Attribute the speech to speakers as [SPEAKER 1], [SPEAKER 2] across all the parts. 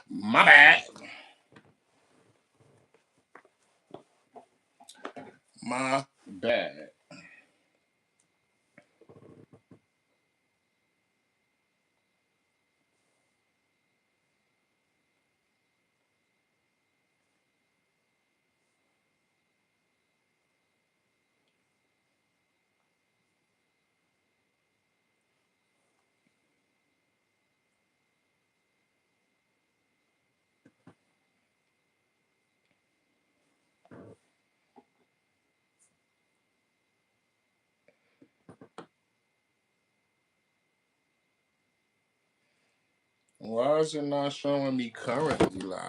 [SPEAKER 1] My bad. My bad. Why is it not showing me currently live?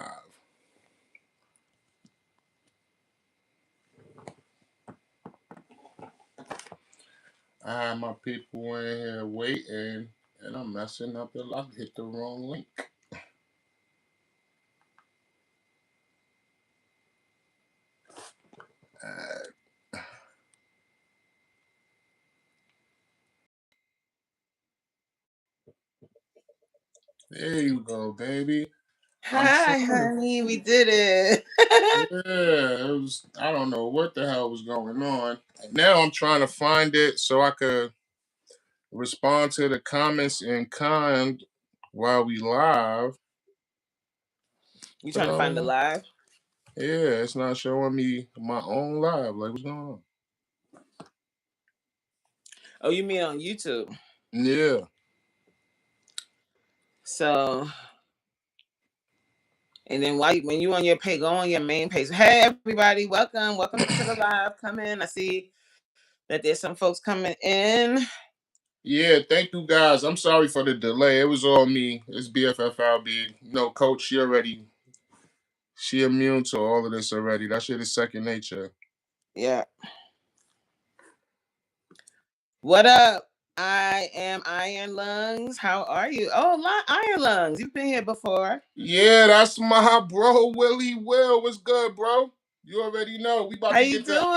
[SPEAKER 1] I have my people in here waiting, and I'm messing up the lock. Hit the wrong link. Uh, there you go, baby. I'm
[SPEAKER 2] Hi,
[SPEAKER 1] trying to.
[SPEAKER 2] honey. We did it.
[SPEAKER 1] Yeah, it was. I don't know what the hell was going on. And now I'm trying to find it so I could respond to the comments in kind while we live.
[SPEAKER 2] You
[SPEAKER 1] But
[SPEAKER 2] trying to find the live?
[SPEAKER 1] yeah, it's not showing me my own live. Like, what's going on?
[SPEAKER 2] Oh, you mean on YouTube?
[SPEAKER 1] Yeah.
[SPEAKER 2] So, and then when you on your page, go on your main page. Hey, everybody, welcome to the live. Come in. I see that there's some folks coming in.
[SPEAKER 1] Yeah, thank you guys. I'm sorry for the delay. It was all me. It's BFFLB. Coach, she immune to all of this already. That shit is second nature.
[SPEAKER 2] Yeah. What up? I am Iron Lungs. How are you? Oh, Iron Lungs. You've been here before.
[SPEAKER 1] Yeah, that's my bro, Willie Will. What's good, bro? You already know. We about
[SPEAKER 2] How
[SPEAKER 1] to
[SPEAKER 2] you
[SPEAKER 1] get that.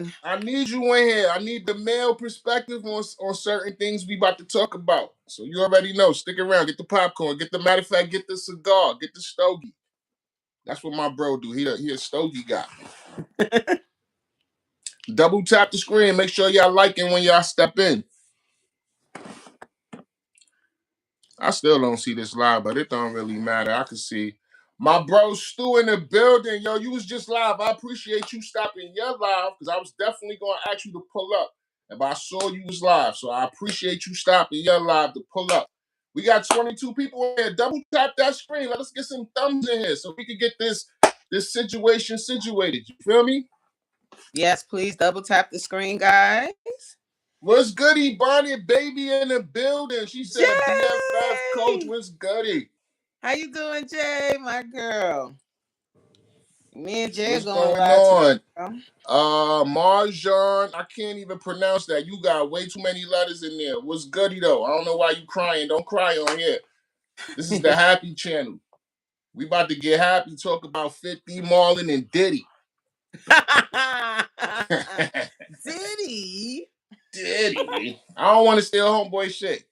[SPEAKER 2] doing?
[SPEAKER 1] I need you in here. I need the male perspective on certain things we about to talk about. So you already know. Stick around. Get the popcorn. Matter of fact, get the cigar. Get the stogie. That's what my bro do. He a stogie guy. Double tap the screen. Make sure y'all liking when y'all step in. I still don't see this live, but it don't really matter. I can see my bro Stu in the building. Yo, you was just live. I appreciate you stopping your live because I was definitely going to ask you to pull up. But I saw you was live, so I appreciate you stopping your live to pull up. We got 22 people in here. Double tap that screen. Let us get some thumbs in here so we can get this situation situated. You feel me?
[SPEAKER 2] Yes, please double tap the screen, guys.
[SPEAKER 1] What's goody, Bonnie? Baby in the building. She said, BFF coach,
[SPEAKER 2] Jay!
[SPEAKER 1] what's goody?
[SPEAKER 2] How you doing, Jay, my girl? Me and Jay are
[SPEAKER 1] What's
[SPEAKER 2] going
[SPEAKER 1] going
[SPEAKER 2] live today,
[SPEAKER 1] on?
[SPEAKER 2] girl.
[SPEAKER 1] Marjan, I can't even pronounce that. You got way too many letters in there. What's goody though? I don't know why you crying. Don't cry on here. This is the happy channel. We about to get happy, talk about 50 Marlon and Diddy.
[SPEAKER 2] Diddy?
[SPEAKER 1] Diddy. I don't want to steal homeboy shit.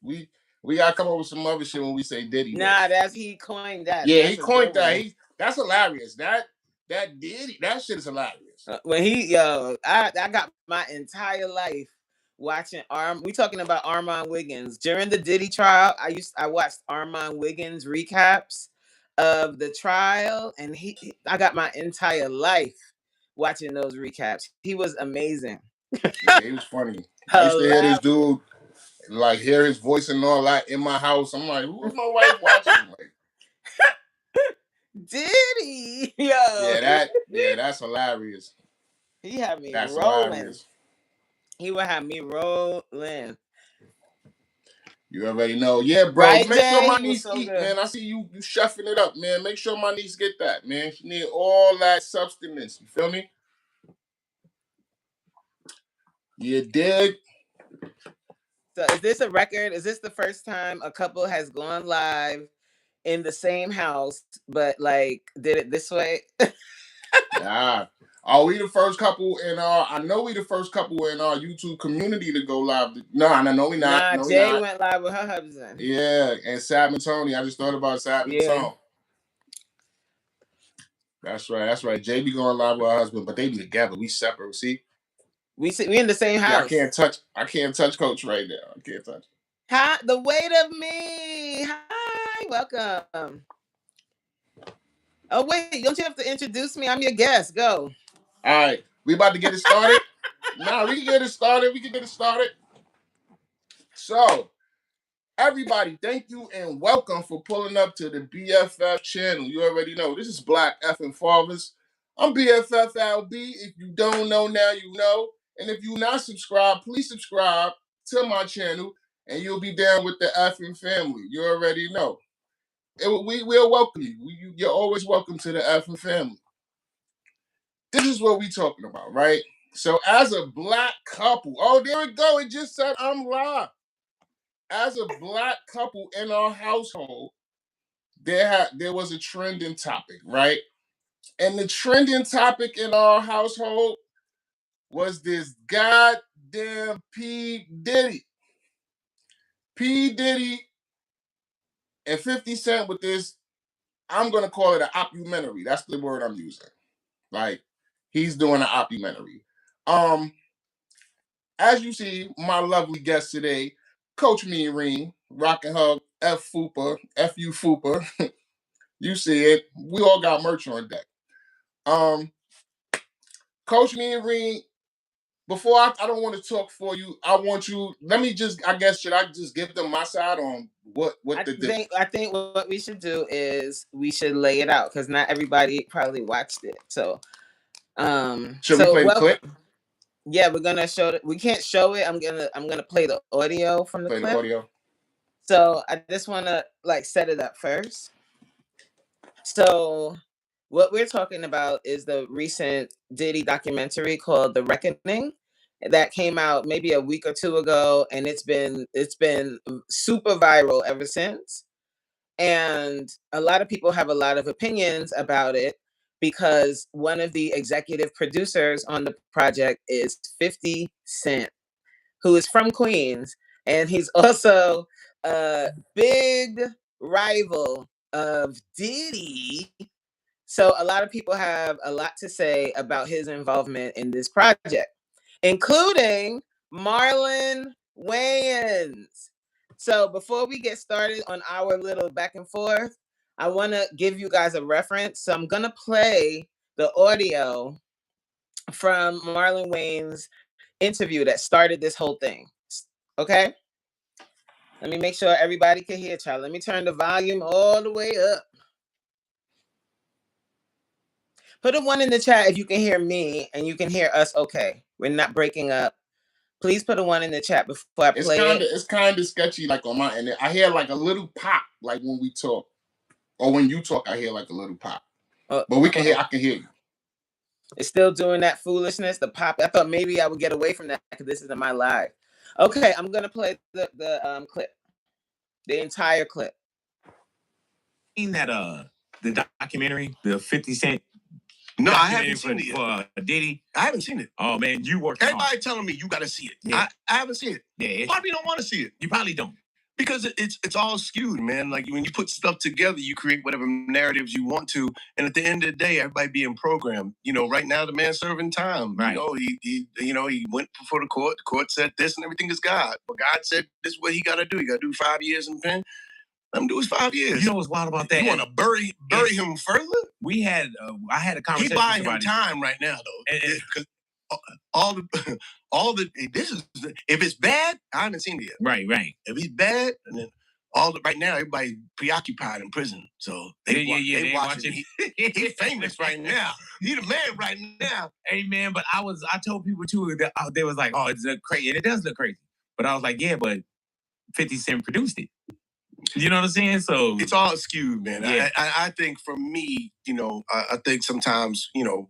[SPEAKER 1] We gotta come up with some other shit when we say Diddy though.
[SPEAKER 2] Nah, he coined that.
[SPEAKER 1] Yeah, he
[SPEAKER 2] That's a
[SPEAKER 1] coined
[SPEAKER 2] good
[SPEAKER 1] that.
[SPEAKER 2] one.
[SPEAKER 1] That's hilarious. That Diddy, that shit is hilarious.
[SPEAKER 2] I got my entire life watching We talking about Armand Wiggins during the Diddy trial. I watched Armand Wiggins recaps of the trial, and I got my entire life watching those recaps. He was amazing.
[SPEAKER 1] Yeah, he was funny. I used to hear this
[SPEAKER 2] Hilarious.
[SPEAKER 1] dude, like hear his voice and all that in my house. I'm like, who's my wife watching? Like,
[SPEAKER 2] Diddy, yo,
[SPEAKER 1] that's hilarious.
[SPEAKER 2] he had me
[SPEAKER 1] That's
[SPEAKER 2] rolling.
[SPEAKER 1] hilarious.
[SPEAKER 2] He would have me rolling.
[SPEAKER 1] You already know. Yeah, bro.
[SPEAKER 2] Right,
[SPEAKER 1] Make sure
[SPEAKER 2] Jay?
[SPEAKER 1] my
[SPEAKER 2] He was
[SPEAKER 1] niece
[SPEAKER 2] so
[SPEAKER 1] eat,
[SPEAKER 2] good.
[SPEAKER 1] man. I see you chefing it up, man. Make sure my niece get that, man. She need all that substance. You feel me? You dig?
[SPEAKER 2] So is this a record? Is this the first time a couple has gone live in the same house, but like did it this way?
[SPEAKER 1] Nah. Are we the first couple in our? I know we the first couple in our YouTube community to go live. Nah, no, we not.
[SPEAKER 2] Nah,
[SPEAKER 1] No, we
[SPEAKER 2] Jay
[SPEAKER 1] not.
[SPEAKER 2] went live with her husband.
[SPEAKER 1] Yeah, and Sab and Tony. I just thought about Sab and
[SPEAKER 2] Yeah.
[SPEAKER 1] Tony. That's right. That's right. Jay be going live with her husband, but they be together. We separate. See?
[SPEAKER 2] We in the same house.
[SPEAKER 1] Yeah, I can't touch Coach right now. I can't touch.
[SPEAKER 2] Hi, the weight of me. Hi, welcome. Oh wait, don't you have to introduce me? I'm your guest. Go.
[SPEAKER 1] All right, we about to get it started. Nah, we can get it started. So, everybody, thank you and welcome for pulling up to the BFF channel. You already know this is Black F and Fathers. I'm BFF LB. If you don't know now, you know. And if you're not subscribed, please subscribe to my channel, and you'll be down with the Effing family. You already know. We'll welcome you. You're always welcome to the Effing family. This is what we're talking about, right? So, as a Black couple, oh, there we go. It just said I'm live. As a Black couple in our household, there was a trending topic, right? And the trending topic in our household was this goddamn P. Diddy. P. Diddy and 50 Cent with this, I'm going to call it an oppumentary. That's the word I'm using. Like, he's doing an oppumentary. As you see, my lovely guest today, Coach Mean Reen, rocking her F-Fupa, F-U Fupa. You see it. We all got merch on deck. Coach Mean Reen, before I don't want to talk for you. I want you. Let me just. I guess should I just give them my side on what
[SPEAKER 2] I think what we should do is we should lay it out because not everybody probably watched it. So,
[SPEAKER 1] should we play the clip?
[SPEAKER 2] Yeah, we're gonna show it. We can't show it. I'm gonna play the audio from the clip.
[SPEAKER 1] The audio.
[SPEAKER 2] So I just want to set it up first. So what we're talking about is the recent Diddy documentary called The Reckoning that came out maybe a week or two ago, and it's been super viral ever since. And a lot of people have a lot of opinions about it because one of the executive producers on the project is 50 Cent, who is from Queens, and he's also a big rival of Diddy. So a lot of people have a lot to say about his involvement in this project, including Marlon Wayans. So before we get started on our little back and forth, I want to give you guys a reference. So I'm going to play the audio from Marlon Wayans' interview that started this whole thing. Okay? Let me make sure everybody can hear, child. Let me turn the volume all the way up. Put a 1 in the chat if you can hear me and you can hear us okay. We're not breaking up. Please put a 1 in the chat before I play it.
[SPEAKER 1] It's kind of sketchy, like on my end. I hear like a little pop, like when we talk, or when you talk. I hear like a little pop. But I can hear you.
[SPEAKER 2] It's still doing that foolishness, the pop. I thought maybe I would get away from that because this isn't my live. Okay, I'm gonna play the clip, the entire clip.
[SPEAKER 3] Seen that the documentary, the 50 Cent.
[SPEAKER 4] No, I haven't seen it yet.
[SPEAKER 3] For Diddy.
[SPEAKER 4] I haven't seen it.
[SPEAKER 3] Oh man, you work.
[SPEAKER 4] Everybody telling me you got to see it.
[SPEAKER 3] Yeah.
[SPEAKER 4] I haven't seen it.
[SPEAKER 3] Yeah,
[SPEAKER 4] Why do you don't want to see it?
[SPEAKER 3] You probably don't.
[SPEAKER 4] Because it's all skewed, man. Like when you put stuff together, you create whatever narratives you want to, and at the end of the day, everybody being programmed. You know, right now the man's serving time.
[SPEAKER 3] Right.
[SPEAKER 4] You know, he went before the court. The court said this, and everything is God. But God said this is what he got to do. He got to do 5 years in pen. Let him do his 5 years.
[SPEAKER 3] You know what's wild about that?
[SPEAKER 4] You want to bury him further?
[SPEAKER 3] We had I had a conversation.
[SPEAKER 4] He buying him time right now, though. Because all the this is if it's bad, I haven't seen it yet.
[SPEAKER 3] Right.
[SPEAKER 4] If he's bad, and then right now everybody's preoccupied in prison, so they watching. He's famous right now. He's the man right now.
[SPEAKER 3] Hey man, but I told people too that they was like, oh, it's crazy, and it does look crazy. But I was like, yeah, but 50 Cent produced it. You know what I'm saying? So
[SPEAKER 4] it's all skewed, man.
[SPEAKER 3] Yeah.
[SPEAKER 4] I think for me, you know, I think sometimes, you know,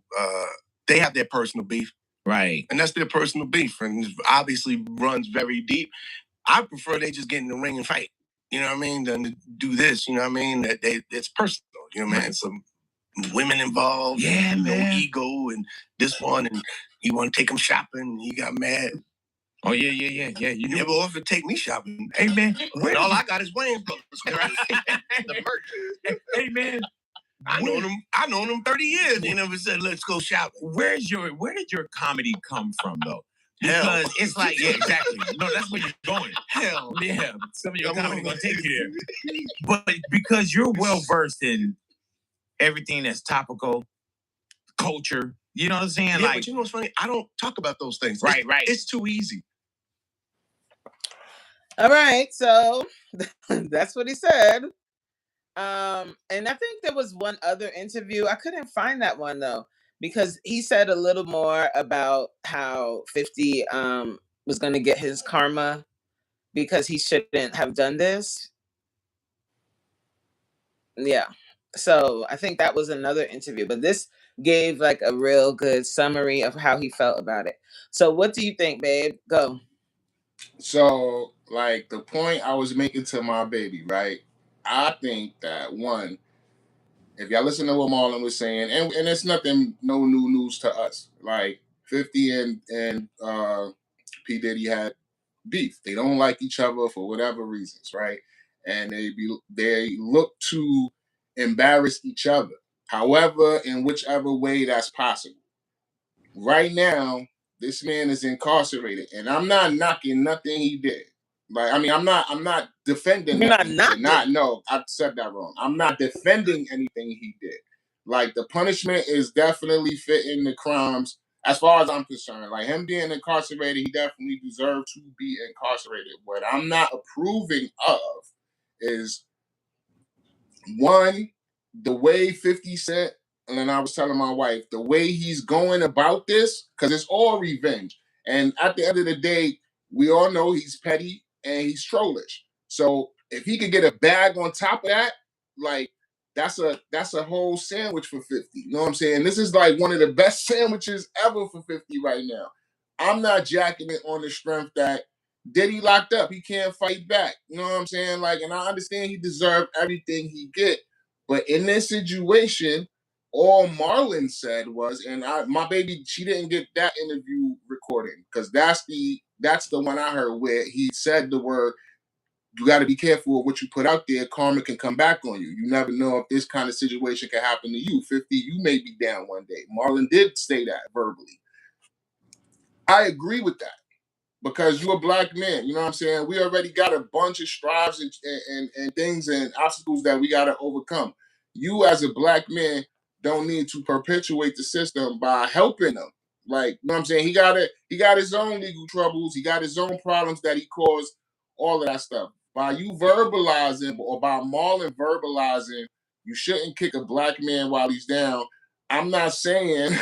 [SPEAKER 4] they have their personal beef.
[SPEAKER 3] Right.
[SPEAKER 4] And that's their personal beef, and obviously runs very deep. I prefer they just get in the ring and fight. You know what I mean? Than to do this. You know what I mean? That it's personal. You know what I mean? Some women involved.
[SPEAKER 3] Yeah, man.
[SPEAKER 4] No ego and this one, and you want to take them shopping. He got mad.
[SPEAKER 3] Oh yeah. You
[SPEAKER 4] never offered to take me shopping.
[SPEAKER 3] Hey man,
[SPEAKER 4] all I got is Wayne Brothers. The merch.
[SPEAKER 3] Hey man,
[SPEAKER 4] I known him 30 years. They never said, let's go shopping.
[SPEAKER 3] Where did your comedy come from, though? Because it's like, yeah, exactly. No, that's where you're going.
[SPEAKER 4] Hell.
[SPEAKER 3] Yeah, some of your comedy gonna take you there. But because you're well versed in everything that's topical, culture, you know what I'm saying?
[SPEAKER 4] Yeah,
[SPEAKER 3] like,
[SPEAKER 4] but you know what's funny? I don't talk about those things.
[SPEAKER 3] Right.
[SPEAKER 4] It's too easy.
[SPEAKER 2] All right, so that's what he said. And I think there was one other interview. I couldn't find that one though, because he said a little more about how 50 was going to get his karma because he shouldn't have done this. Yeah. So I think that was another interview, but this gave like a real good summary of how he felt about it. So what do you think, babe? Go.
[SPEAKER 1] So, like the point I was making to my baby, right? I think that one, if y'all listen to what Marlon was saying, and it's nothing, no new news to us. Like 50 and P Diddy had beef. They don't like each other for whatever reasons, right? And they look to embarrass each other. However, in whichever way that's possible. Right now, this man is incarcerated, and I'm not knocking nothing he did. Like, I mean, I'm not defending.
[SPEAKER 2] You're not
[SPEAKER 1] nothing.
[SPEAKER 2] knocking?
[SPEAKER 1] No, I said that wrong. I'm not defending anything he did. Like, the punishment is definitely fitting the crimes, as far as I'm concerned. Like, him being incarcerated, he definitely deserved to be incarcerated. What I'm not approving of is, one, the way 50 Cent, and then I was telling my wife, the way he's going about this, because it's all revenge. And at the end of the day, we all know he's petty and he's trollish. So if he could get a bag on top of that, like, that's a whole sandwich for 50. You know what I'm saying? This is like one of the best sandwiches ever for 50 right now. I'm not jacking it on the strength that Diddy locked up. He can't fight back. You know what I'm saying? Like, and I understand he deserved everything he get. But in this situation, all Marlon said was, and my baby, she didn't get that interview recording because that's the one I heard where he said the word, you got to be careful of what you put out there. Karma can come back on you. You never know if this kind of situation can happen to you. 50, you may be down one day. Marlon did say that verbally. I agree with that because you're a black man. You know what I'm saying? We already got a bunch of strives and things and obstacles that we got to overcome. You as a black man don't need to perpetuate the system by helping them. Like, you know what I'm saying? He got his own legal troubles. He got his own problems that he caused, all of that stuff. By you verbalizing or by Marlon verbalizing, you shouldn't kick a black man while he's down. I'm not saying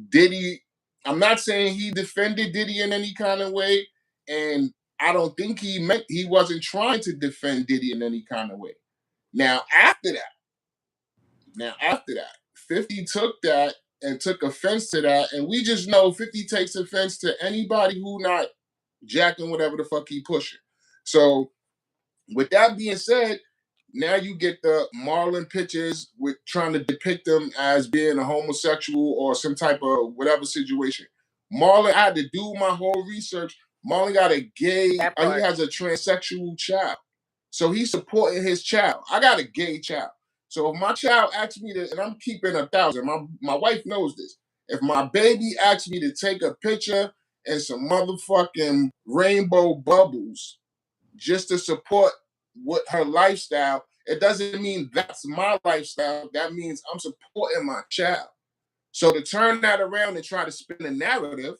[SPEAKER 1] Diddy, I'm not saying he defended Diddy in any kind of way, and I don't think he wasn't trying to defend Diddy in any kind of way. Now after that, 50 took that and took offense to that, and we just know 50 takes offense to anybody who not jacking whatever the fuck he pushing. So with that being said, now you get the Marlon pictures with trying to depict him as being a homosexual or some type of whatever situation. Marlon, I had to do my whole research. Marlon got a gay, he has a transsexual child. So he's supporting his child. I got a gay child. So if my child asks me to, and I'm keeping 1,000, my wife knows this. If my baby asks me to take a picture and some motherfucking rainbow bubbles just to support what her lifestyle, it doesn't mean that's my lifestyle. That means I'm supporting my child. So to turn that around and try to spin a narrative,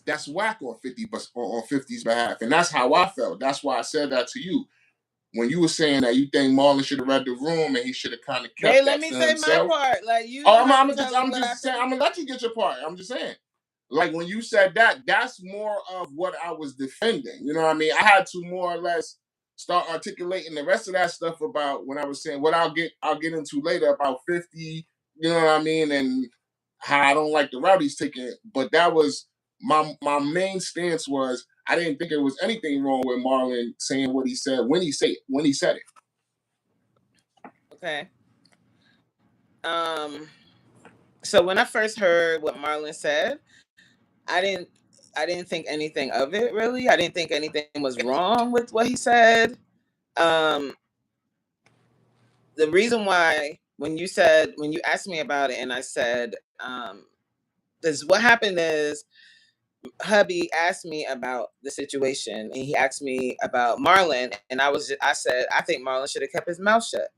[SPEAKER 1] that's whack on 50's behalf. And that's how I felt. That's why I said that to you. When you were saying that you think Marlon should have read the room and he should have kind of kept
[SPEAKER 2] Hey,
[SPEAKER 1] that
[SPEAKER 2] let me
[SPEAKER 1] to
[SPEAKER 2] say
[SPEAKER 1] himself.
[SPEAKER 2] my part. Like you.
[SPEAKER 1] Oh, I'm gonna let you get your part. I'm just saying. Like when you said that, that's more of what I was defending. You know what I mean? I had to more or less start articulating the rest of that stuff about when I was saying what I'll get into later about 50, you know what I mean, and how I don't like the route he's taking it. But that was my main stance was I didn't think there was anything wrong with Marlon saying what he said when he said it.
[SPEAKER 2] Okay. So when I first heard what Marlon said, I didn't think anything of it really. I didn't think anything was wrong with what he said. the reason why when you asked me about it, and I said, this what happened is hubby asked me about the situation, and he asked me about Marlon, and I said I think Marlon should have kept his mouth shut.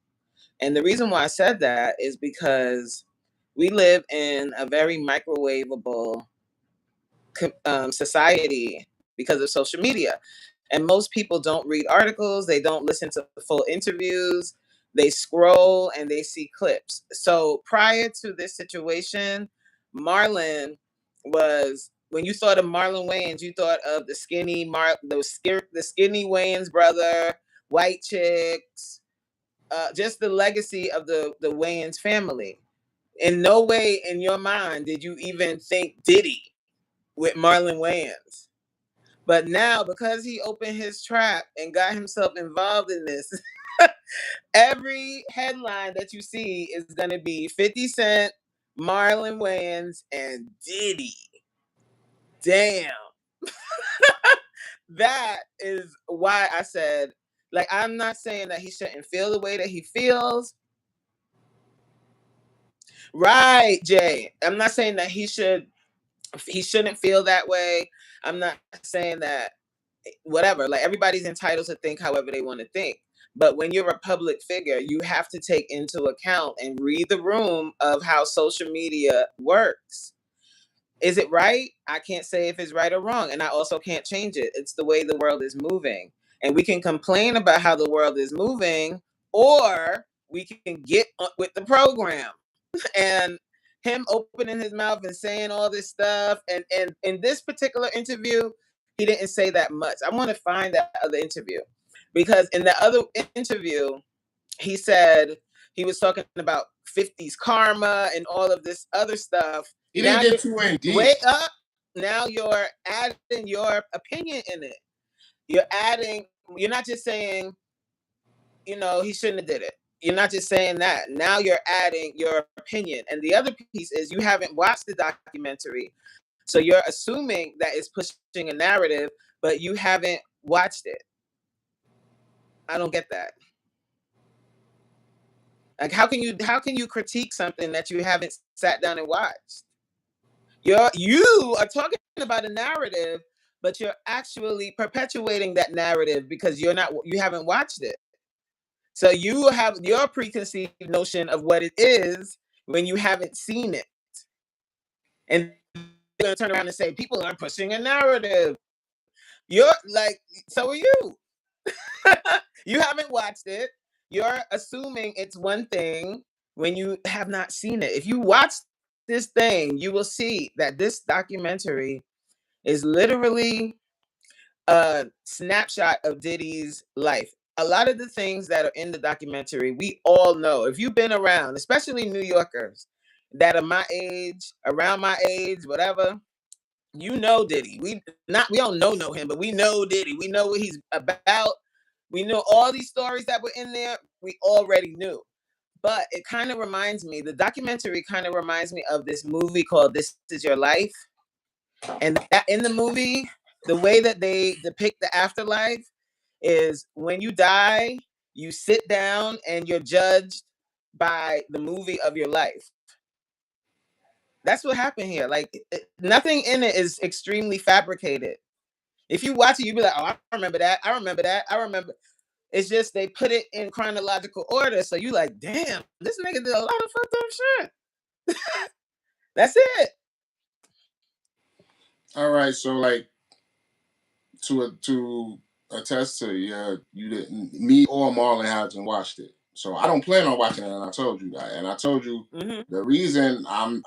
[SPEAKER 2] And the reason why I said that is because we live in a very microwavable society because of social media. And most people don't read articles, they don't listen to full interviews, they scroll and they see clips. So prior to this situation, Marlon was, when you thought of Marlon Wayans, you thought of the skinny Wayans brother, white chicks, just the legacy of the Wayans family. In no way in your mind did you even think Diddy with Marlon Wayans. But now, because he opened his trap and got himself involved in this, every headline that you see is going to be 50 Cent, Marlon Wayans, and Diddy. Damn. That is why I said, like, I'm not saying that he shouldn't feel the way that he feels. Right, Jay. I'm not saying that he shouldn't feel that way. I'm not saying that whatever, like everybody's entitled to think however they want to think. But when you're a public figure, you have to take into account and read the room of how social media works. Is it right? I can't say if it's right or wrong. And I also can't change it. It's the way the world is moving. And we can complain about how the world is moving, or we can get with the program. And him opening his mouth and saying all this stuff. And in this particular interview, he didn't say that much. I want to find that other interview, because in the other interview, he said he was talking about 50's karma and all of this other stuff.
[SPEAKER 1] He didn't get too in deep.
[SPEAKER 2] Wait up. Now you're adding your opinion in it. You're not just saying, he shouldn't have did it. You're not just saying that. Now you're adding your opinion. And the other piece is you haven't watched the documentary. So you're assuming that it's pushing a narrative, but you haven't watched it. I don't get that. Like, how can you critique something that you haven't sat down and watched? You are talking about a narrative, but you're actually perpetuating that narrative because you haven't watched it. So you have your preconceived notion of what it is when you haven't seen it. And they're going to turn around and say, people are pushing a narrative. You're like, so are you. You haven't watched it. You're assuming it's one thing when you have not seen it. If you watch this thing, you will see that this documentary is literally a snapshot of Diddy's life. A lot of the things that are in the documentary, we all know. If you've been around, especially New Yorkers that are my age, around my age, whatever, you know Diddy. We don't know him, but we know Diddy. We know what he's about. We know all these stories that were in there. We already knew. But it kind of reminds me, the documentary kind of reminds me of this movie called This Is Your Life. And that in the movie, the way that they depict the afterlife is when you die, you sit down and you're judged by the movie of your life. That's what happened here. Like, nothing in it is extremely fabricated. If you watch it, you'll be like, oh, I remember that. I remember that. I remember. It's just they put it in chronological order. So you like, damn, this nigga did a lot of fucked up shit. That's it.
[SPEAKER 1] All right. So, like, to attest to, you didn't, me or Marlon hasn't watched it. So I don't plan on watching it, and I told you that. And I told you the reason I'm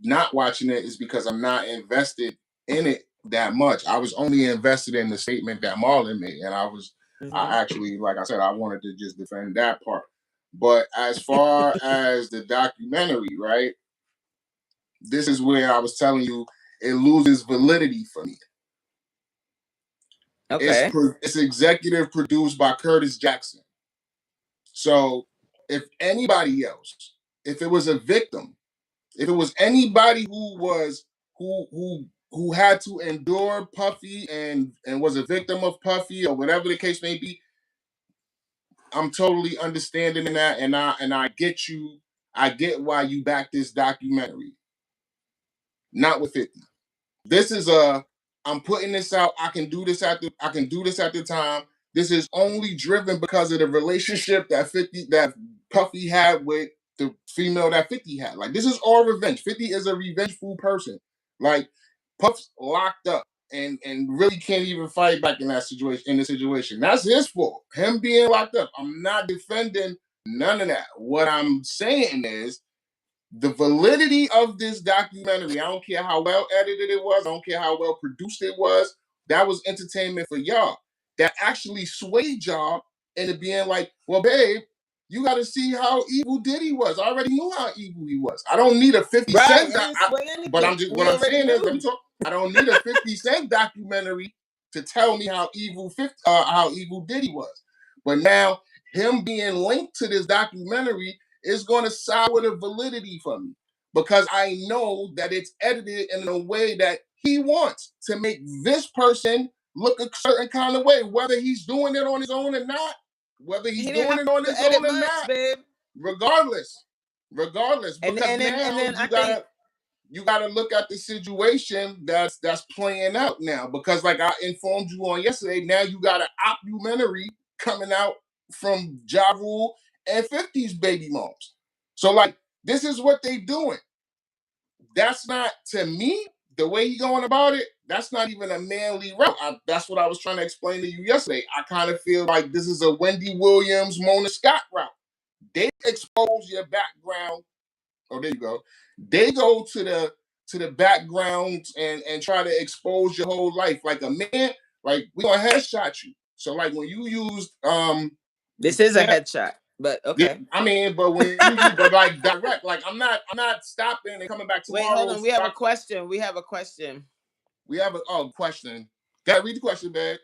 [SPEAKER 1] not watching it is because I'm not invested in it that much. I was only invested in the statement that Marlon made, and I actually, like I said, I wanted to just defend that part. But as far as the documentary, right, this is where I was telling you it loses validity for me.
[SPEAKER 2] Okay.
[SPEAKER 1] It's executive produced by Curtis Jackson. So if anybody else, if it was a victim, if it was anybody who had to endure Puffy and was a victim of Puffy or whatever the case may be, I'm totally understanding that, and I get you. I get why you back this documentary. Not with 50. This is I'm putting this out. I can do this at the time. This is only driven because of the relationship that Puffy had with the female that 50 had. Like, this is all revenge. 50 is a revengeful person. Like, Puff's locked up and really can't even fight back in the situation. That's his fault. Him being locked up. I'm not defending none of that. What I'm saying is the validity of this documentary. I don't care how well edited it was. I don't care how well produced it was. That was entertainment for y'all. That actually swayed y'all into being like, well, babe, you got to see how evil Diddy was. I already knew how evil he was. I don't need a 50
[SPEAKER 2] Right,
[SPEAKER 1] Cent.
[SPEAKER 2] it didn't sway anything.
[SPEAKER 1] But I'm just
[SPEAKER 2] We
[SPEAKER 1] what I'm
[SPEAKER 2] already
[SPEAKER 1] saying is, let
[SPEAKER 2] knew.
[SPEAKER 1] me talk. I don't need a 50 Cent documentary to tell me how evil Diddy was. But now him being linked to this documentary is going to side with a validity for me, because I know that it's edited in a way that he wants to make this person look a certain kind of way, whether he's doing it on his own or not, whether he's
[SPEAKER 2] He didn't
[SPEAKER 1] doing
[SPEAKER 2] have
[SPEAKER 1] it on
[SPEAKER 2] to
[SPEAKER 1] his
[SPEAKER 2] edit
[SPEAKER 1] own or
[SPEAKER 2] much,
[SPEAKER 1] not.
[SPEAKER 2] babe.
[SPEAKER 1] Regardless,
[SPEAKER 2] And
[SPEAKER 1] because now you gotta look at the situation that's playing out now. Because like I informed you on yesterday, now you got an documentary coming out from Ja Rule and 50's baby moms. So like, this is what they doing. That's not, to me, the way he going about it. That's not even a manly route. That's what I was trying to explain to you yesterday. I kind of feel like this is a Wendy Williams, Mona Scott route. They expose your background. Oh, there you go. They go to the background and try to expose your whole life. Like a man, like we gonna headshot you. So like when you used
[SPEAKER 2] this is a headshot, but okay.
[SPEAKER 1] I mean, but when you use but like direct, like I'm not stopping and coming back
[SPEAKER 2] Wait,
[SPEAKER 1] tomorrow.
[SPEAKER 2] hold on. We have a question. We have a question.
[SPEAKER 1] Question. Gotta read the question, babe.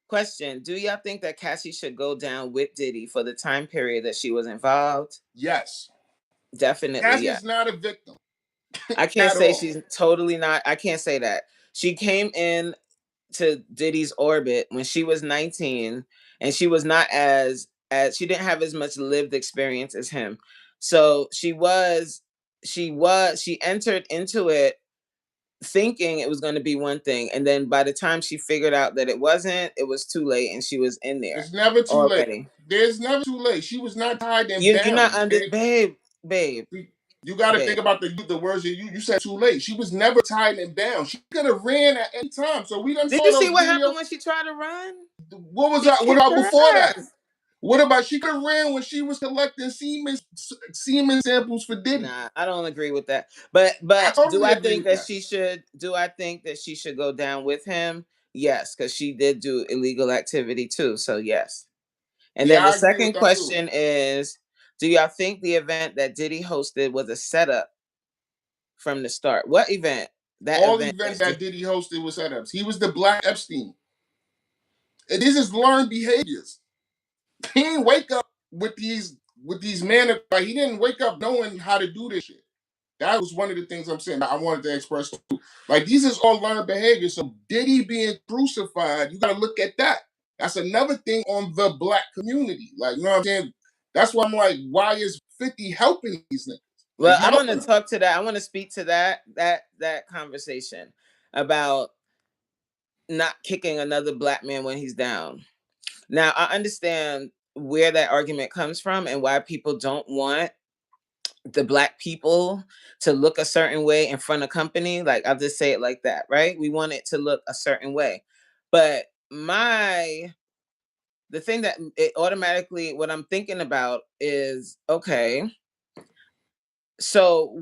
[SPEAKER 2] Question. Do y'all think that Cassie should go down with Diddy for the time period that she was involved?
[SPEAKER 1] Yes.
[SPEAKER 2] Definitely.
[SPEAKER 1] Cassie's
[SPEAKER 2] Yeah.
[SPEAKER 1] not a victim.
[SPEAKER 2] I can't
[SPEAKER 1] At
[SPEAKER 2] say
[SPEAKER 1] all.
[SPEAKER 2] she's totally not. I can't say that. She came in to Diddy's orbit when she was 19, and she was not as she didn't have as much lived experience as him. So she entered into it thinking it was going to be one thing, and then by the time she figured out that it wasn't, it was too late, and she was in there.
[SPEAKER 1] It's never too
[SPEAKER 2] already.
[SPEAKER 1] late. There's never too late. She was not tied and
[SPEAKER 2] You're
[SPEAKER 1] down.
[SPEAKER 2] not under, babe.
[SPEAKER 1] You got to think about the words that you said. Too late. She was never tied and down. She could have ran at any time. So we done.
[SPEAKER 2] Did you see what happened when she tried to run?
[SPEAKER 1] What was that? What about before that? What about she could have ran when she was collecting semen samples for Diddy?
[SPEAKER 2] Nah, I don't agree with that. But do I think that she should? Do I think that she should go down with him? Yes, because she did do illegal activity too. So yes. And then the second question is, do y'all think the event that Diddy hosted was a setup from the start? What event?
[SPEAKER 1] All events that Diddy hosted was setups. He was the Black Epstein. And this is learned behaviors. He didn't wake up with these men. Like, he didn't wake up knowing how to do this shit. That was one of the things I'm saying that I wanted to express too. Like, these is all learned behavior. So Diddy being crucified, you gotta look at that. That's another thing on the Black community. Like, you know what I'm saying? That's why I'm like, why is 50 helping these niggas?
[SPEAKER 2] Well, I want to talk to that. I want to speak to that conversation about not kicking another Black man when he's down. Now, I understand where that argument comes from and why people don't want the Black people to look a certain way in front of company. Like, I'll just say it like that, right? We want it to look a certain way. But the thing that it automatically, what I'm thinking about is, okay, so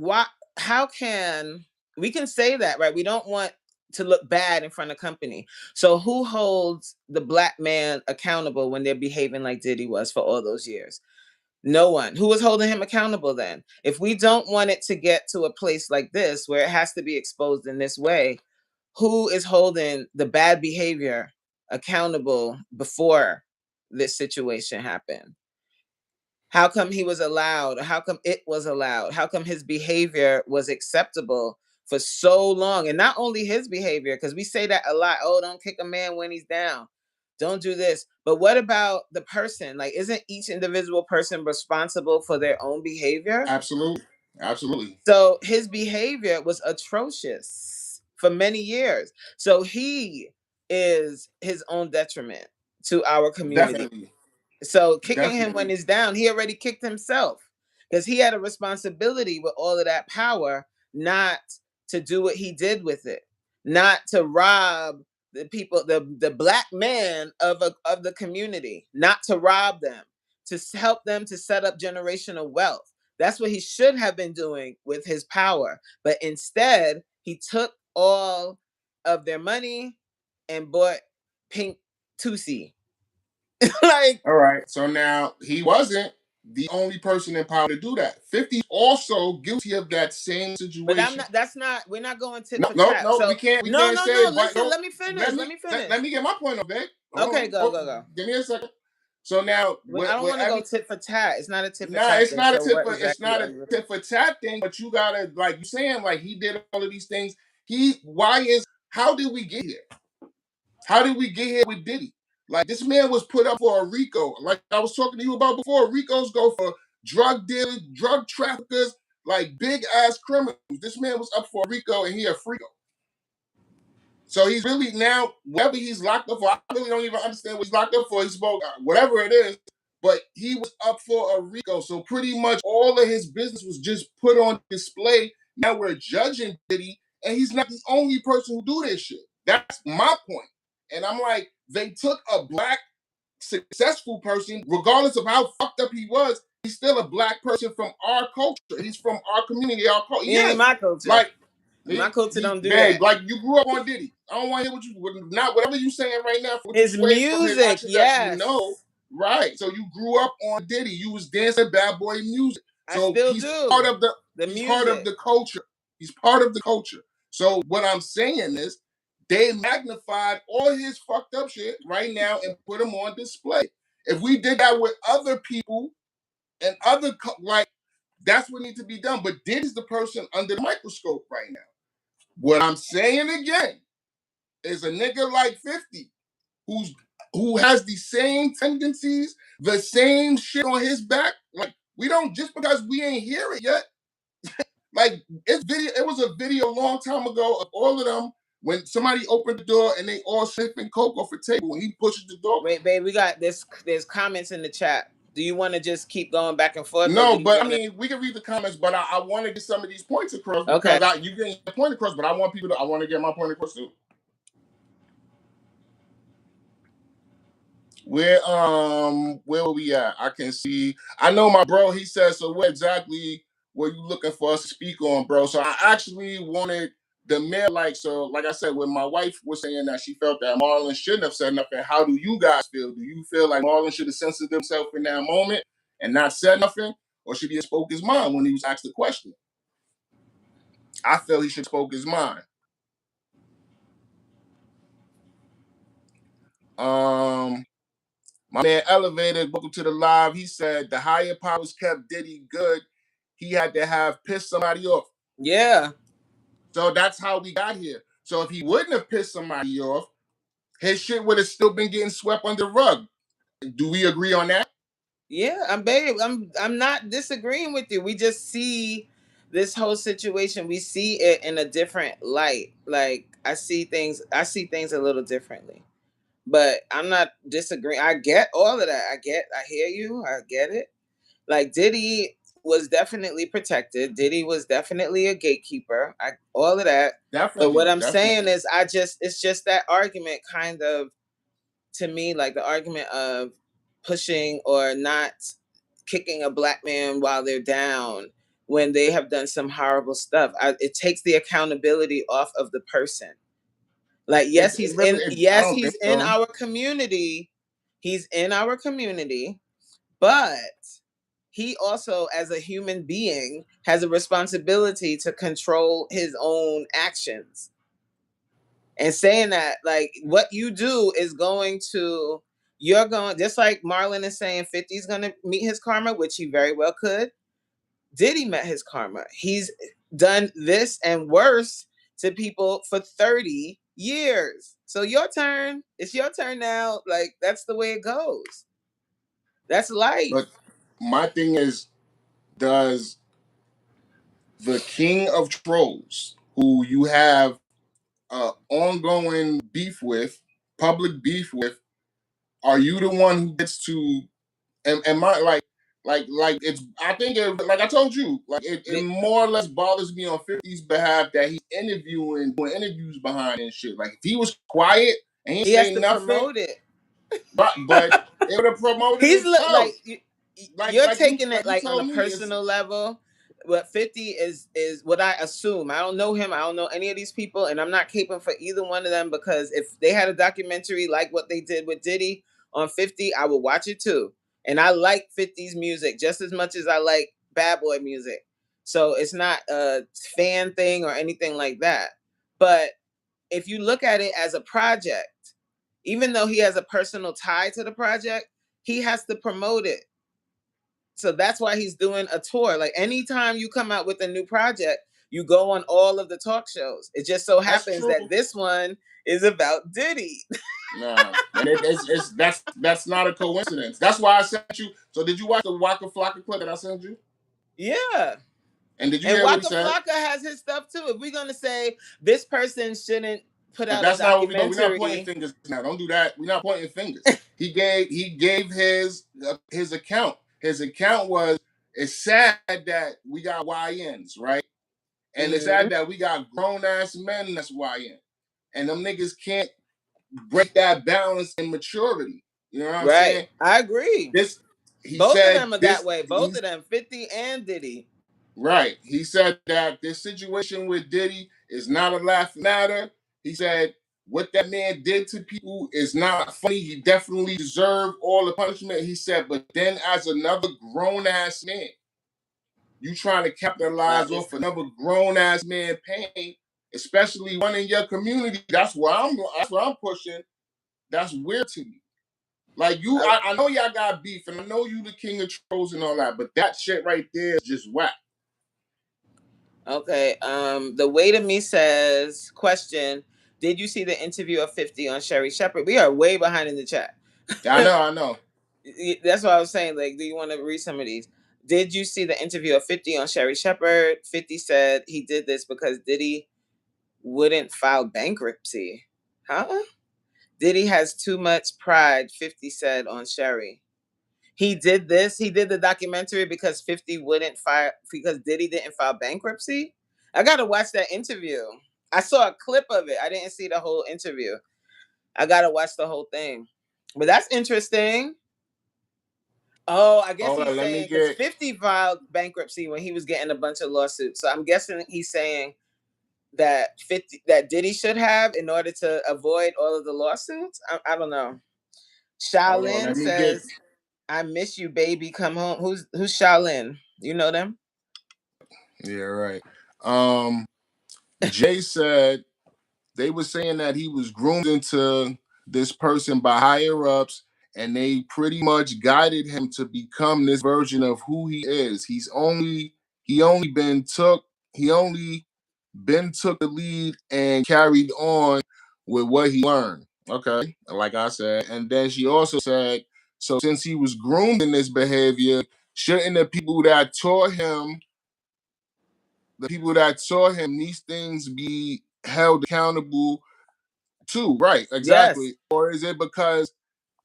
[SPEAKER 2] how can we can say that, right? We don't want to look bad in front of company. So who holds the Black man accountable when they're behaving like Diddy was for all those years? No one. Who was holding him accountable then? If we don't want it to get to a place like this where it has to be exposed in this way, who is holding the bad behavior accountable before this situation happened? How come he was allowed? How come it was allowed? How come his behavior was acceptable for so long? And not only his behavior, because we say that a lot. Oh, don't kick a man when he's down. don't do this. But what about the person? Like, isn't each individual person responsible for their own behavior?
[SPEAKER 1] Absolutely. Absolutely.
[SPEAKER 2] So his behavior was atrocious for many years. So he is his own detriment to our community.
[SPEAKER 1] Definitely.
[SPEAKER 2] So kicking him
[SPEAKER 1] Definitely.
[SPEAKER 2] when he's down, he already kicked himself because he had a responsibility with all of that power not to do what he did with it, not to rob the people, the black man of the community, not to rob them, to help them to set up generational wealth. That's what he should have been doing with his power. But instead, he took all of their money and bought Pink Tusi. Like,
[SPEAKER 1] all right. So now he wasn't the only person in power to do that. 50 also guilty of that same situation.
[SPEAKER 2] but I'm not. That's not. We're not going tit
[SPEAKER 1] No,
[SPEAKER 2] for
[SPEAKER 1] no,
[SPEAKER 2] tat.
[SPEAKER 1] no.
[SPEAKER 2] So
[SPEAKER 1] We can't. We
[SPEAKER 2] no,
[SPEAKER 1] can't
[SPEAKER 2] no,
[SPEAKER 1] say.
[SPEAKER 2] no.
[SPEAKER 1] But
[SPEAKER 2] Listen.
[SPEAKER 1] no,
[SPEAKER 2] Let me finish. Let me finish.
[SPEAKER 1] Let me get my point, okay?
[SPEAKER 2] Okay, go.
[SPEAKER 1] Give me a second. So now,
[SPEAKER 2] I don't want to go tit for tat. It's not a tit for tat.
[SPEAKER 1] nah, it's
[SPEAKER 2] thing.
[SPEAKER 1] not a
[SPEAKER 2] So
[SPEAKER 1] tit
[SPEAKER 2] what
[SPEAKER 1] for it's
[SPEAKER 2] exactly
[SPEAKER 1] not
[SPEAKER 2] are
[SPEAKER 1] a
[SPEAKER 2] you-
[SPEAKER 1] tit for tat thing. But you gotta, like you saying, like he did all of these things. How did we get here? How did we get here with Diddy? Like this man was put up for a RICO. Like I was talking to you about before, RICOs go for drug dealers, drug traffickers, like big ass criminals. This man was up for a RICO and he a freako. So he's really now, whatever he's locked up for, I really don't even understand what he's locked up for. He spoke, whatever it is, but he was up for a RICO. So pretty much all of his business was just put on display. Now we're judging Diddy, and he's not the only person who do this shit. That's my point. And I'm like, they took a black successful person, regardless of how fucked up he was, he's still a black person from our culture. He's from our community, our culture.
[SPEAKER 2] He ain't my culture.
[SPEAKER 1] Like,
[SPEAKER 2] my culture don't do
[SPEAKER 1] babe,
[SPEAKER 2] that.
[SPEAKER 1] Like you grew up on Diddy. I don't want to hear whatever you saying right now.
[SPEAKER 2] His music, yes.
[SPEAKER 1] You know, right. So you grew up on Diddy. You was dancing bad boy music. So
[SPEAKER 2] I still
[SPEAKER 1] he's
[SPEAKER 2] do.
[SPEAKER 1] part of
[SPEAKER 2] the
[SPEAKER 1] he's
[SPEAKER 2] music.
[SPEAKER 1] part of the culture. He's part of the culture. So what I'm saying is they magnified all his fucked up shit right now and put him on display. If we did that with other people and like that's what needs to be done. But Diddy's the person under the microscope right now. What I'm saying again is a nigga like 50 who has the same tendencies, the same shit on his back. Like we don't, just because we ain't hear it yet. Like it was a video a long time ago of all of them when somebody opened the door and they all sniffing coke off a table when he pushes the door.
[SPEAKER 2] Wait, babe, we got this. There's comments in the chat. Do you want to just keep going back and forth?
[SPEAKER 1] No, but I mean, we can read the comments, but I want to get some of these points across because you get your point across, but I want to get my point across too. Where were we at? I can see. I know my bro. He says, so what exactly were you looking for us to speak on, bro? So I actually wanted the mail, like I said, when my wife was saying that she felt that Marlon shouldn't have said nothing. How do you guys feel? Do you feel like Marlon should have censored himself in that moment and not said nothing, or should he have spoke his mind when he was asked the question? I feel he should have spoke his mind. My man Elevated, welcome to the live. He said the higher powers kept Diddy good. He had to have pissed somebody off.
[SPEAKER 2] Yeah.
[SPEAKER 1] So that's how we got here. So if he wouldn't have pissed somebody off, his shit would have still been getting swept under the rug. Do we agree on that?
[SPEAKER 2] Yeah, babe. I'm not disagreeing with you. We just see this whole situation. We see it in a different light. Like I see things a little differently. But I'm not disagreeing. I get all of that. I hear you. I get it. Like Diddy was definitely protected. Diddy was definitely a gatekeeper. All of that.
[SPEAKER 1] Definitely.
[SPEAKER 2] But what I'm saying is it's just that argument kind of, to me, like the argument of pushing or not kicking a black man while they're down when they have done some horrible stuff. It takes the accountability off of the person. Like, yes, he's in our community. He's in our community, but he also, as a human being, has a responsibility to control his own actions. And saying that, like, what you do is you're going, just like Marlon is saying 50's going to meet his karma, which he very well could. Diddy met his karma. He's done this and worse to people for 30 years. So your turn. It's your turn now. Like, that's the way it goes. That's life.
[SPEAKER 1] But my thing is, does the king of trolls, who you have ongoing beef with, public beef with, are you the one who gets to and my like it's I think it, like I told you, like it more or less bothers me on 50's behalf that he's doing interviews behind and shit. Like if he was quiet and he
[SPEAKER 2] has
[SPEAKER 1] say
[SPEAKER 2] to
[SPEAKER 1] nothing,
[SPEAKER 2] promote it.
[SPEAKER 1] but it would have promoted
[SPEAKER 2] He's
[SPEAKER 1] itself.
[SPEAKER 2] like you're
[SPEAKER 1] like
[SPEAKER 2] taking
[SPEAKER 1] you
[SPEAKER 2] it like on
[SPEAKER 1] told
[SPEAKER 2] a
[SPEAKER 1] me,
[SPEAKER 2] personal level. But 50 is what I assume. I don't know him. I don't know any of these people, and I'm not caping for either one of them, because if they had a documentary like what they did with Diddy on 50, I would watch it too. And I like 50's music just as much as I like Bad Boy music. So it's not a fan thing or anything like that. But if you look at it as a project, even though he has a personal tie to the project, he has to promote it. So that's why he's doing a tour. Like anytime you come out with a new project, you go on all of the talk shows. It just so happens that this one is about Diddy.
[SPEAKER 1] Nah, and that's not a coincidence. That's why I sent you. So did you watch the Waka Flocka clip that I sent you?
[SPEAKER 2] Yeah.
[SPEAKER 1] And did you
[SPEAKER 2] And
[SPEAKER 1] hear what
[SPEAKER 2] Waka
[SPEAKER 1] he said?
[SPEAKER 2] Flocka has his stuff too. If we're gonna say this person shouldn't put out
[SPEAKER 1] that's
[SPEAKER 2] a
[SPEAKER 1] not what we do.
[SPEAKER 2] documentary,
[SPEAKER 1] We're not pointing fingers now. Don't do that. We're not pointing fingers. he gave his account. His account was, it's sad that we got YNs, right? And it's sad that we got grown ass men that's YN. And them niggas can't break that balance in maturity. You know what I'm saying?
[SPEAKER 2] I agree. Both of them are that way. Both of them, 50 and Diddy.
[SPEAKER 1] Right. He said that this situation with Diddy is not a laughing matter. He said what that man did to people is not funny. He definitely deserved all the punishment. He said, but then as another grown ass man, you trying to capitalize off another grown ass man pain, especially one in your community. That's what I'm pushing. That's weird to me. Like you, I know y'all got beef, and I know you the king of trolls and all that, but that shit right there is just whack.
[SPEAKER 2] Okay. The way to me says, question, did you see the interview of 50 on Sherri Shepherd? We are way behind in the chat.
[SPEAKER 1] I know.
[SPEAKER 2] That's what I was saying. Like, do you want to read some of these? Did you see the interview of 50 on Sherri Shepherd? 50 said he did this because Diddy wouldn't file bankruptcy. Huh? Diddy has too much pride, 50 said on Sherri. He did this. He did the documentary because 50 wouldn't file, because Diddy didn't file bankruptcy. I got to watch that interview. I saw a clip of it. I didn't see the whole interview. I got to watch the whole thing. But that's interesting. Oh, I guess he's saying because 50 filed bankruptcy when he was getting a bunch of lawsuits. So I'm guessing he's saying that Diddy should have in order to avoid all of the lawsuits. I don't know. Shaolin says, I miss you, baby. Come home. Who's Shaolin? You know them?
[SPEAKER 1] Yeah, right. Jay said they were saying that he was groomed into this person by higher ups, and they pretty much guided him to become this version of who he is. He only took the lead and carried on with what he learned. Okay, like I said. And then she also said, so since he was groomed in this behavior, shouldn't the people that taught him these things be held accountable too? Right, exactly. Yes. Or is it because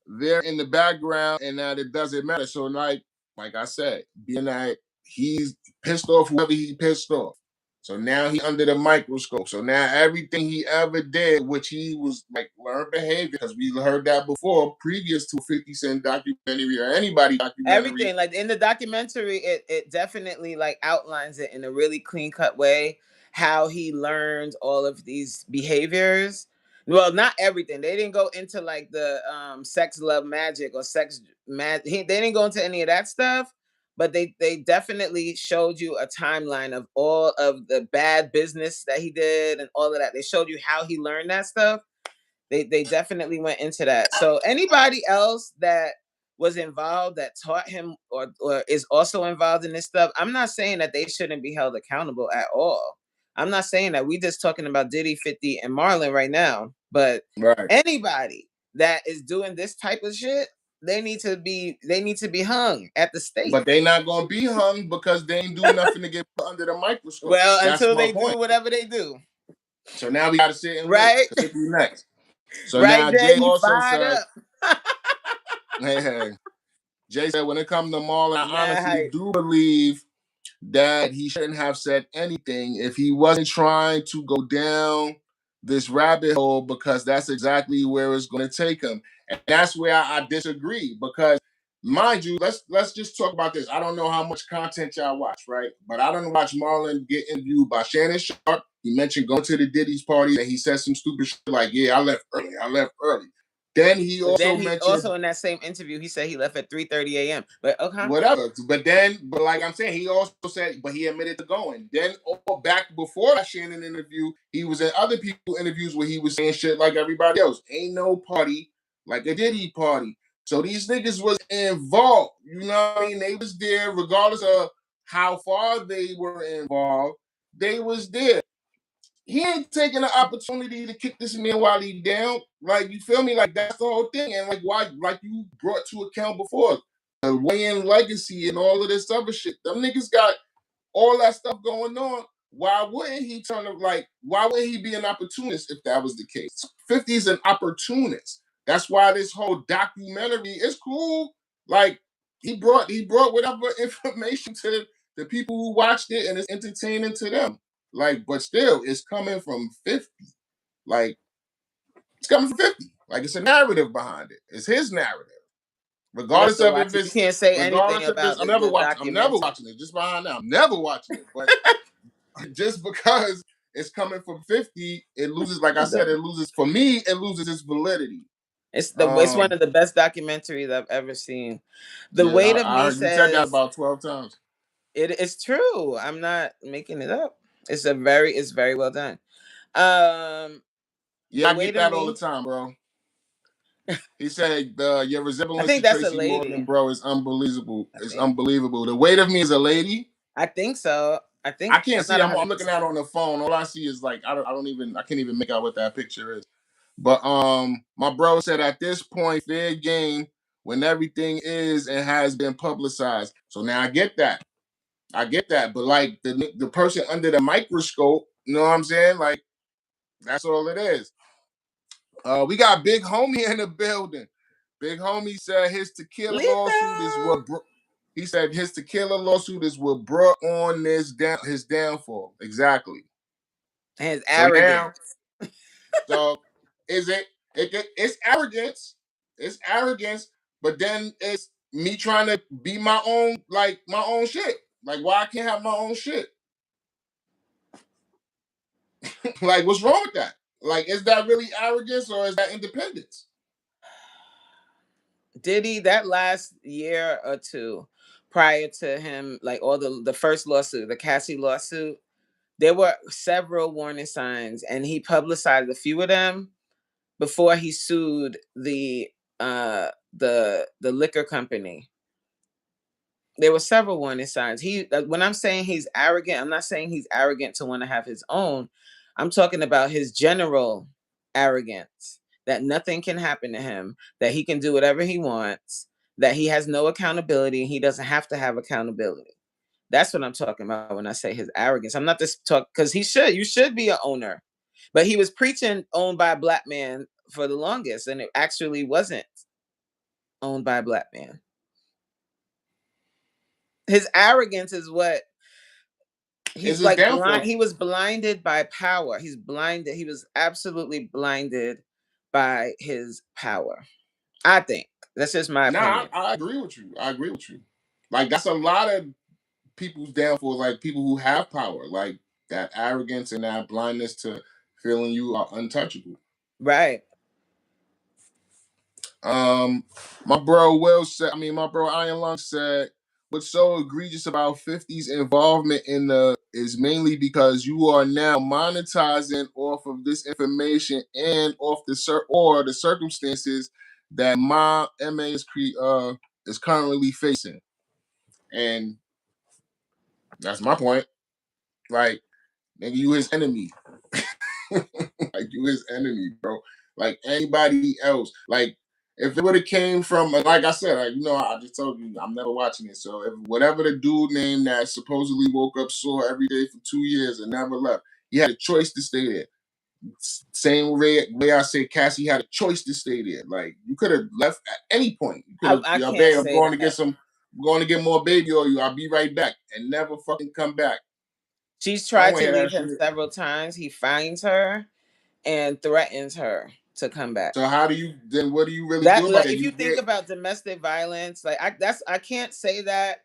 [SPEAKER 1] they're in the background and that it doesn't matter? So like I said, being that he's pissed off whoever he pissed off, so now he under the microscope. So now everything he ever did, which he was like learned behavior, because we heard that before, previous to 50 Cent documentary or anybody documentary.
[SPEAKER 2] Everything, like in the documentary, it definitely like outlines it in a really clean cut way, how he learned all of these behaviors. Well, not everything. They didn't go into like the sex, love, magic or sex magic. They didn't go into any of that stuff, but they definitely showed you a timeline of all of the bad business that he did and all of that. They showed you how he learned that stuff. They definitely went into that. So anybody else that was involved that taught him or is also involved in this stuff, I'm not saying that they shouldn't be held accountable at all. I'm not saying that. We just talking about Diddy, 50, and Marlon right now. But
[SPEAKER 1] Right.
[SPEAKER 2] anybody that is doing this type of shit, they need to be hung at the stake.
[SPEAKER 1] But they not gonna be hung because they ain't do nothing to get put under the microscope.
[SPEAKER 2] Well,
[SPEAKER 1] That's
[SPEAKER 2] until
[SPEAKER 1] my
[SPEAKER 2] they
[SPEAKER 1] point.
[SPEAKER 2] do whatever they do.
[SPEAKER 1] So now we gotta sit and
[SPEAKER 2] Right.
[SPEAKER 1] wait. What'll be next? So
[SPEAKER 2] Right,
[SPEAKER 1] now
[SPEAKER 2] Jay,
[SPEAKER 1] Jay
[SPEAKER 2] you
[SPEAKER 1] also
[SPEAKER 2] fired
[SPEAKER 1] said,
[SPEAKER 2] up.
[SPEAKER 1] hey, Jay said when it comes to Marlon, I
[SPEAKER 2] Mad
[SPEAKER 1] honestly
[SPEAKER 2] hype.
[SPEAKER 1] do believe that he shouldn't have said anything if he wasn't trying to go down this rabbit hole, because that's exactly where it's going to take him. And that's where I disagree, because mind you, let's just talk about this. I don't know how much content y'all watch, right? But I don't watch Marlon get interviewed by Shannon Sharp. He mentioned going to the Diddy's party and he said some stupid shit like, yeah, I left early. Then he also mentioned
[SPEAKER 2] in that same interview, he said he left at 3:30 a.m. But okay.
[SPEAKER 1] whatever. But like I'm saying, he also said, but he admitted to going. Then back before that Shannon interview, he was in other people interviews where he was saying shit like everybody else. Ain't no party like a Diddy party. So these niggas was involved. You know what I mean? They was there regardless of how far they were involved. They was there. He ain't taking the opportunity to kick this man while he down. Like, you feel me? Like, that's the whole thing. And like, why, like you brought to account before, the Wayne legacy and all of this other shit. Them niggas got all that stuff going on. Why wouldn't he why wouldn't he be an opportunist if that was the case? 50 is an opportunist. That's why this whole documentary is cool. Like, he brought whatever information to the people who watched it, and it's entertaining to them. Like, but still, it's coming from 50. Like, it's coming from 50. Like, it's a narrative behind it. It's his narrative. Regardless of if it's,
[SPEAKER 2] you can't say anything
[SPEAKER 1] regardless of
[SPEAKER 2] about
[SPEAKER 1] this, I'm
[SPEAKER 2] the
[SPEAKER 1] never
[SPEAKER 2] documentary.
[SPEAKER 1] watching it. Just behind now, I'm never watching it. But just because it's coming from 50, it loses. Like I said, it loses, for me. It loses its validity.
[SPEAKER 2] It's one of the best documentaries I've ever seen. The Weight of Me says,
[SPEAKER 1] you said that about 12 times.
[SPEAKER 2] It's true. I'm not making it up. It's very well done.
[SPEAKER 1] Yeah, I get that all the time, bro. He said your resemblance to Tracy Morgan, bro, is unbelievable. It's unbelievable. The Weight of Me is a lady.
[SPEAKER 2] I think so. I
[SPEAKER 1] can't see. I'm looking at it on the phone. All I see is like I can't even make out what that picture is. But my bro said at this point, fair game when everything is and has been publicized. So now I get that. But like the person under the microscope, you know what I'm saying? Like, that's all it is. We got Big Homie in the building. Big Homie said his tequila lawsuit is what he said his tequila lawsuit is what brought on his downfall. Exactly.
[SPEAKER 2] His arrogance.
[SPEAKER 1] So is it's arrogance. It's arrogance, but then it's me trying to be my own shit. Like, why I can't have my own shit? Like, what's wrong with that? Like, is that really arrogance or is that independence?
[SPEAKER 2] Diddy, that last year or two prior to him, like all the first lawsuit, the Cassie lawsuit, there were several warning signs, and he publicized a few of them before he sued the liquor company. There were several warning signs. When I'm saying he's arrogant, I'm not saying he's arrogant to want to have his own. I'm talking about his general arrogance, that nothing can happen to him, that he can do whatever he wants, that he has no accountability, and he doesn't have to have accountability. That's what I'm talking about when I say his arrogance. I'm not just talking because you should be an owner, but he was preaching owned by a black man for the longest, and it actually wasn't owned by a black man. His arrogance is what he's like blind. He was blinded by power. He's blinded. He was absolutely blinded by his power. I think that's just my opinion.
[SPEAKER 1] I agree with you. Like, that's a lot of people's downfall. Like, people who have power, like that arrogance and that blindness to feeling you are untouchable.
[SPEAKER 2] Right.
[SPEAKER 1] My bro Iron Lung said, what's so egregious about 50's involvement in is mainly because you are now monetizing off of this information and off the circumstances that my MA is currently facing. And that's my point. Like, Nigga, you his enemy. Like, you his enemy, bro. Like anybody else. Like, if it would have came from, like I said, like, I just told you, I'm never watching it. So if whatever the dude named that supposedly woke up sore every day for 2 years and never left, he had a choice to stay there. Same way I say Cassie had a choice to stay there. Like, you could have left at any point. You could have,
[SPEAKER 2] I can't
[SPEAKER 1] babe, I'm
[SPEAKER 2] say
[SPEAKER 1] going to
[SPEAKER 2] that.
[SPEAKER 1] get going to get more baby oil. I'll be right back, and never fucking come back.
[SPEAKER 2] She's
[SPEAKER 1] I don't
[SPEAKER 2] tried
[SPEAKER 1] wanna
[SPEAKER 2] to
[SPEAKER 1] hear
[SPEAKER 2] leave
[SPEAKER 1] that
[SPEAKER 2] him
[SPEAKER 1] shit.
[SPEAKER 2] several times. He finds her and threatens her to come back.
[SPEAKER 1] So how do you then? What do you really
[SPEAKER 2] That,
[SPEAKER 1] do about
[SPEAKER 2] like,
[SPEAKER 1] it?
[SPEAKER 2] if you think about domestic violence, like I can't say that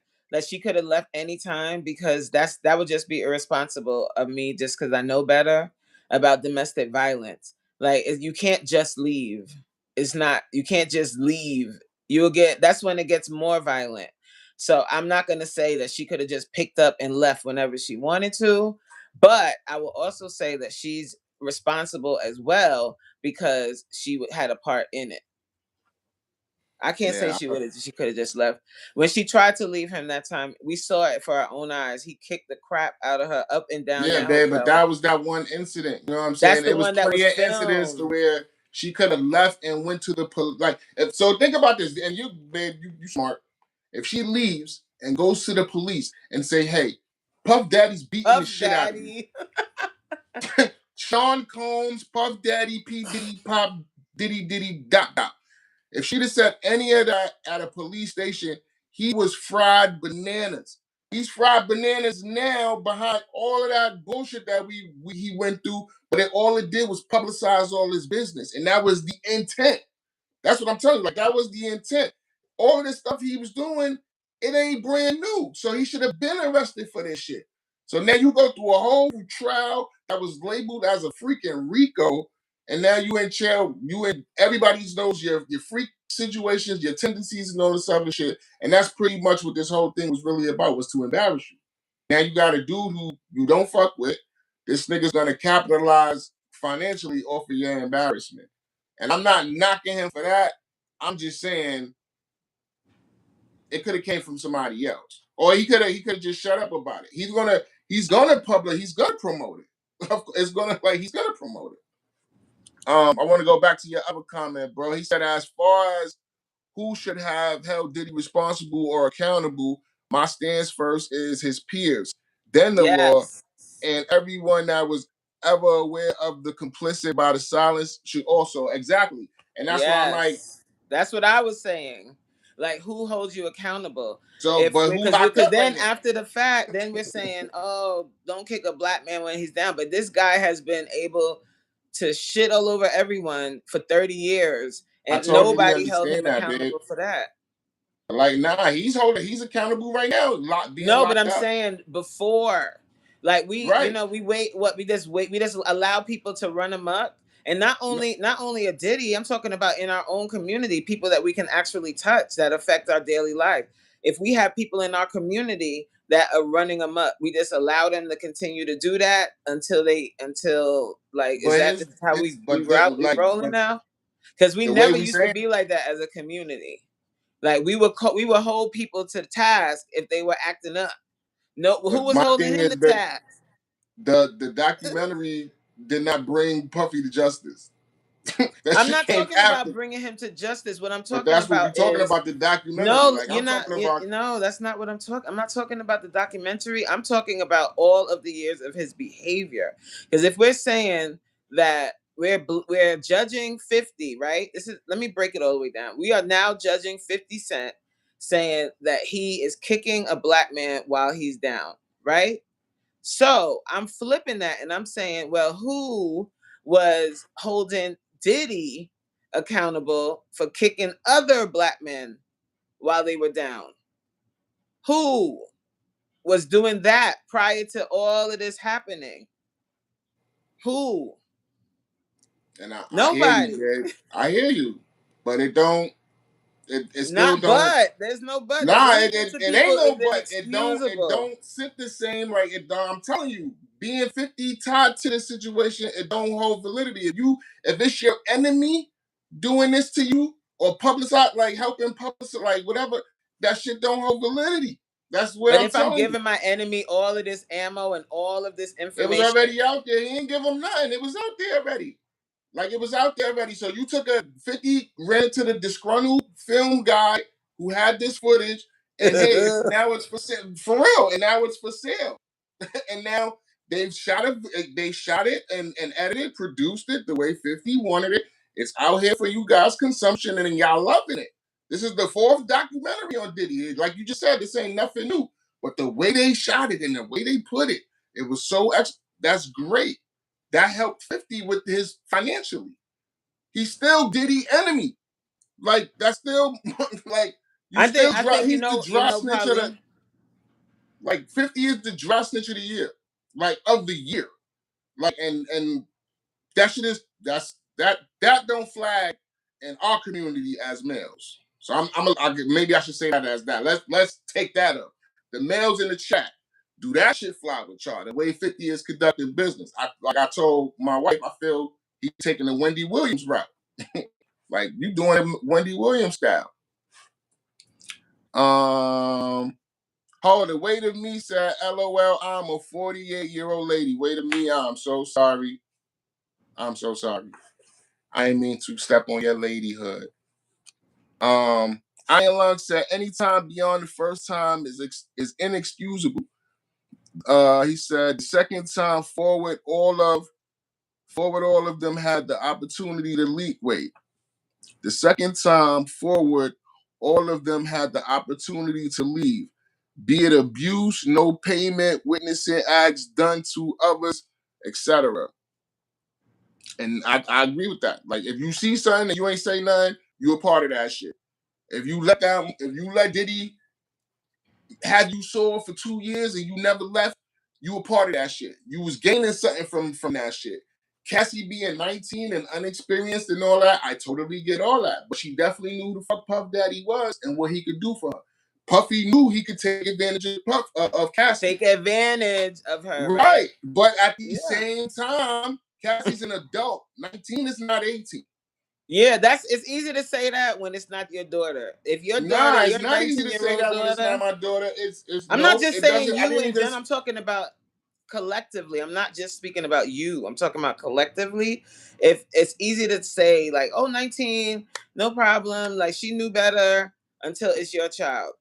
[SPEAKER 2] she could have left any time, because that would just be irresponsible of me, just because I know better about domestic violence. Like, you can't just leave. It's not, you can't just leave. You'll get, that's when it gets more violent. So I'm not gonna say that she could have just picked up and left whenever she wanted to, but I will also say that she's responsible as well, because she had a part in it. I can't say
[SPEAKER 1] Yeah,
[SPEAKER 2] she could have just left. When she tried to leave him that time, we saw it for our own eyes. He kicked the crap out of her up and down that
[SPEAKER 1] babe, but
[SPEAKER 2] hotel.
[SPEAKER 1] that was that one incident. You know what I'm
[SPEAKER 2] That's
[SPEAKER 1] saying?
[SPEAKER 2] the
[SPEAKER 1] It was
[SPEAKER 2] one that
[SPEAKER 1] plenty
[SPEAKER 2] was
[SPEAKER 1] of incidents to
[SPEAKER 2] filmed.
[SPEAKER 1] where she could have left and went to the police. Like, so think about this, and you, babe, you smart. If she leaves and goes to the police and say, "Hey, Puff Daddy's beating the
[SPEAKER 2] Puff
[SPEAKER 1] shit out of me,"
[SPEAKER 2] Daddy.
[SPEAKER 1] Sean Combs, Puff Daddy, P Diddy, Pop Diddy, dot dot. If she'd have said any of that at a police station, he was fried bananas. He's fried bananas now behind all of that bullshit that he went through, but all it did was publicize all his business, and that was the intent. That's what I'm telling you. Like, that was the intent. All of this stuff he was doing, it ain't brand new. So he should have been arrested for this shit. So now you go through a whole trial that was labeled as a freaking RICO, and now you in jail. You in, everybody knows your freak situations, your tendencies, and all this other shit. And that's pretty much what this whole thing was really about, was to embarrass you. Now you got a dude who you don't fuck with. This nigga's gonna capitalize financially off of your embarrassment. And I'm not knocking him for that. I'm just saying it could have came from somebody else. Or he could have just shut up about it. He's gonna promote it. It's gonna, like, he's gonna promote it. I want to go back to your other comment, bro. He said, as far as who should have held Diddy responsible or accountable, my stance first is his peers, then the law,
[SPEAKER 2] Yes.
[SPEAKER 1] and everyone that was ever aware of the complicit by the silence should also. Exactly. And that's why I'm like,
[SPEAKER 2] Yes. That's what I was saying. Like, who holds you accountable?
[SPEAKER 1] so,
[SPEAKER 2] If,
[SPEAKER 1] but who locked
[SPEAKER 2] because
[SPEAKER 1] up right
[SPEAKER 2] then
[SPEAKER 1] now?
[SPEAKER 2] after the fact, then we're saying, oh, don't kick a black man when he's down. But this guy has been able to shit all over everyone for 30 years,
[SPEAKER 1] I
[SPEAKER 2] and
[SPEAKER 1] told you we
[SPEAKER 2] nobody held him
[SPEAKER 1] understand that, babe.
[SPEAKER 2] accountable for that.
[SPEAKER 1] Like, nah, he's accountable right now, being
[SPEAKER 2] No, but
[SPEAKER 1] locked
[SPEAKER 2] I'm
[SPEAKER 1] up.
[SPEAKER 2] saying before, like, we,
[SPEAKER 1] Right.
[SPEAKER 2] we just allow people to run amok. And not only a Diddy, I'm talking about in our own community, people that we can actually touch that affect our daily life. If we have people in our community that are running amok, we just allow them to continue to do that until like, is
[SPEAKER 1] But
[SPEAKER 2] that how we rolling
[SPEAKER 1] but
[SPEAKER 2] now? Because we
[SPEAKER 1] the way
[SPEAKER 2] never
[SPEAKER 1] we
[SPEAKER 2] used to
[SPEAKER 1] saying,
[SPEAKER 2] be like that as a community. Like, we would hold people to task if they were acting up. No, who
[SPEAKER 1] but
[SPEAKER 2] was
[SPEAKER 1] my
[SPEAKER 2] holding
[SPEAKER 1] thing
[SPEAKER 2] him
[SPEAKER 1] is
[SPEAKER 2] to
[SPEAKER 1] that
[SPEAKER 2] task?
[SPEAKER 1] the documentary did not bring Puffy to justice. That
[SPEAKER 2] I'm
[SPEAKER 1] shit
[SPEAKER 2] not
[SPEAKER 1] came
[SPEAKER 2] talking about
[SPEAKER 1] after.
[SPEAKER 2] bringing him to justice. What I'm
[SPEAKER 1] But
[SPEAKER 2] talking
[SPEAKER 1] that's what we're
[SPEAKER 2] about
[SPEAKER 1] talking
[SPEAKER 2] is,
[SPEAKER 1] about, the documentary.
[SPEAKER 2] no,
[SPEAKER 1] Like,
[SPEAKER 2] you're
[SPEAKER 1] I'm
[SPEAKER 2] not.
[SPEAKER 1] talking about.
[SPEAKER 2] No, that's not what I'm talking. I'm not talking about the documentary. I'm talking about all of the years of his behavior. Because if we're saying that we're judging 50, right? Let me break it all the way down. We are now judging 50 Cent, saying that he is kicking a black man while he's down, right? So I'm flipping that and I'm saying, well, who was holding Diddy accountable for kicking other black men while they were down? Who was doing that prior to all of this happening? Who?
[SPEAKER 1] And I hear you,
[SPEAKER 2] Nobody.
[SPEAKER 1] man. I hear you, but it don't. It still
[SPEAKER 2] Not
[SPEAKER 1] don't.
[SPEAKER 2] but. There's no but. Like,
[SPEAKER 1] Nah,
[SPEAKER 2] when we get to
[SPEAKER 1] it
[SPEAKER 2] people,
[SPEAKER 1] ain't no
[SPEAKER 2] it's
[SPEAKER 1] but. It
[SPEAKER 2] inexcusable.
[SPEAKER 1] don't sit the same. Like, I'm telling you, being 50 tied to the situation, it don't hold validity. If it's your enemy doing this to you or publicize, like helping publicize, like whatever, that shit don't hold validity. That's what
[SPEAKER 2] But
[SPEAKER 1] I'm
[SPEAKER 2] if I'm
[SPEAKER 1] telling you.
[SPEAKER 2] giving my enemy all of this ammo and all of this
[SPEAKER 1] It was
[SPEAKER 2] information,
[SPEAKER 1] already out there. He didn't give him nothing. It was out there already. Like, it was out there already. So you took a 50, ran to the disgruntled film guy who had this footage, and hey, now it's for sale. For real. And now it's for sale. And now they've shot it, and edited, produced it the way 50 wanted it. It's out here for you guys' consumption, and y'all loving it. This is the 4th documentary on Diddy. Like you just said, this ain't nothing new. But the way they shot it and the way they put it, it was so that's great. That helped 50 with his financially. He's still Diddy enemy. Like, that's still like you
[SPEAKER 2] I
[SPEAKER 1] still
[SPEAKER 2] think
[SPEAKER 1] he's the dry snitch of the,
[SPEAKER 2] probably.
[SPEAKER 1] like, 50 is the dry snitch of the year. Like, of the year. Like, and that shit is that don't flag in our community as males. So maybe I should say that as that. Let's take that up. The males in the chat, do that shit fly with y'all? The way 50 is conducting business. Like I told my wife, I feel he's taking the Wendy Williams route. Like, you doing it Wendy Williams style. The way to me said, LOL, I'm a 48-year-old lady. Way to me, I'm so sorry. I'm so sorry. I didn't mean to step on your ladyhood. Iron Lung said, anytime beyond the first time is inexcusable. He said, the second time forward, all of them had the opportunity to leave. Wait. The second time forward, all of them had the opportunity to leave. Be it abuse, no payment, witnessing acts done to others, etc. And I agree with that. Like, if you see something and you ain't say nothing, you a part of that shit. If you let Diddy have you sold for 2 years and you never left, you a part of that shit. You was gaining something from that shit. Cassie being 19 and unexperienced and all that, I totally get all that. But she definitely knew who the fuck Puff Daddy was and what he could do for her. Puffy knew he could take advantage of Cassie.
[SPEAKER 2] Take advantage of her,
[SPEAKER 1] right? But at the same time, Cassie's an adult. 19 is not 18.
[SPEAKER 2] Yeah, it's easy to say that when it's not your daughter. If your daughter,
[SPEAKER 1] it's not easy to say that when it's not my daughter.
[SPEAKER 2] I'm not just saying you and Jen. I'm talking about collectively. I'm not just speaking about you. I'm talking about collectively. If it's easy to say like, oh, 19, no problem. Like, she knew better until it's your child.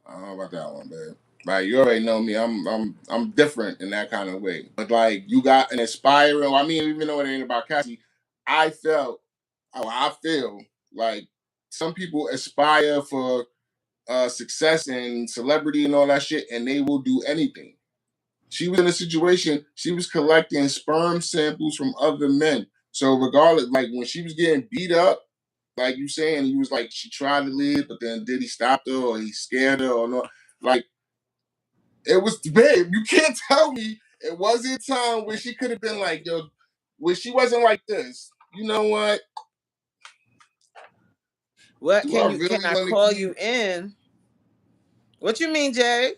[SPEAKER 1] I don't know about that one, babe. Like, you already know me. I'm different in that kind of way. But like, you got an aspiring. I mean, even though it ain't about Cassie, I feel like some people aspire for success and celebrity and all that shit, and they will do anything. She was in a situation. She was collecting sperm samples from other men. So regardless, like, when she was getting beat up, like you saying, he was like, she tried to leave, but then did he stop her or he scared her or not? Like, it was, babe, you can't tell me it wasn't time where she could have been like, yo, where she wasn't like this. You know what?
[SPEAKER 2] What can I call you in? What you mean, Jay?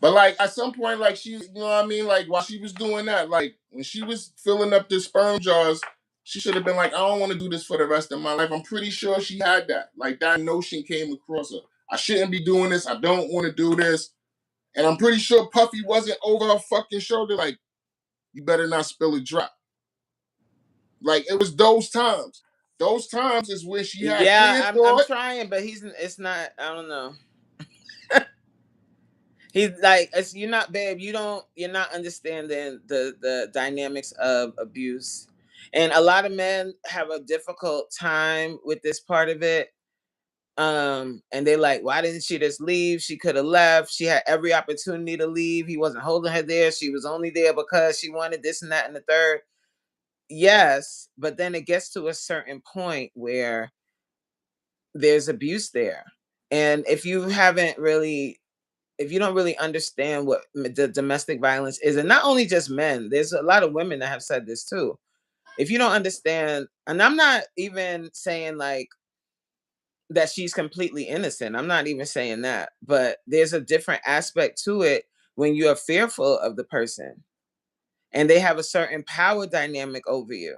[SPEAKER 1] But like, at some point, like, she, you know what I mean? Like, while she was doing that, like, when she was filling up the sperm jars, she should have been like, I don't want to do this for the rest of my life. I'm pretty sure she had that. Like, that notion came across her. I shouldn't be doing this. I don't want to do this. And I'm pretty sure Puffy wasn't over her fucking shoulder like, you better not spill a drop. Like, it was those times. Those times is when she had
[SPEAKER 2] I'm trying, but it's not, I don't know. He's like, you're not, babe. You're not understanding the dynamics of abuse, and a lot of men have a difficult time with this part of it. And they're like, why didn't she just leave? She could have left. She had every opportunity to leave. He wasn't holding her there. She was only there because she wanted this and that and the third. Yes, but then it gets to a certain point where there's abuse there, and if you don't really understand what the domestic violence is, and not only just men, there's a lot of women that have said this too. If you don't understand, and I'm not even saying like that she's completely innocent. I'm not even saying that, but there's a different aspect to it when you are fearful of the person and they have a certain power dynamic over you.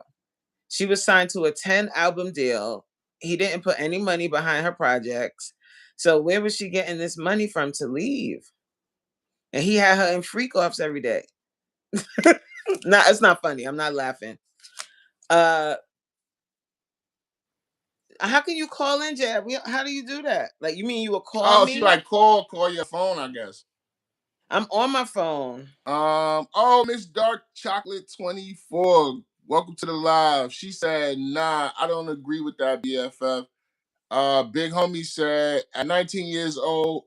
[SPEAKER 2] She was signed to a 10-album deal. He didn't put any money behind her projects. So where was she getting this money from to leave? And he had her in freak offs every day. No, it's not funny. I'm not laughing. How can you call in, Jab? How do you do that? Like, you mean you will call me?
[SPEAKER 1] She like call your phone, I guess.
[SPEAKER 2] I'm on my phone.
[SPEAKER 1] Miss Dark Chocolate 24. Welcome to the live. She said, nah, I don't agree with that, BFF. Big homie said, at 19 years old,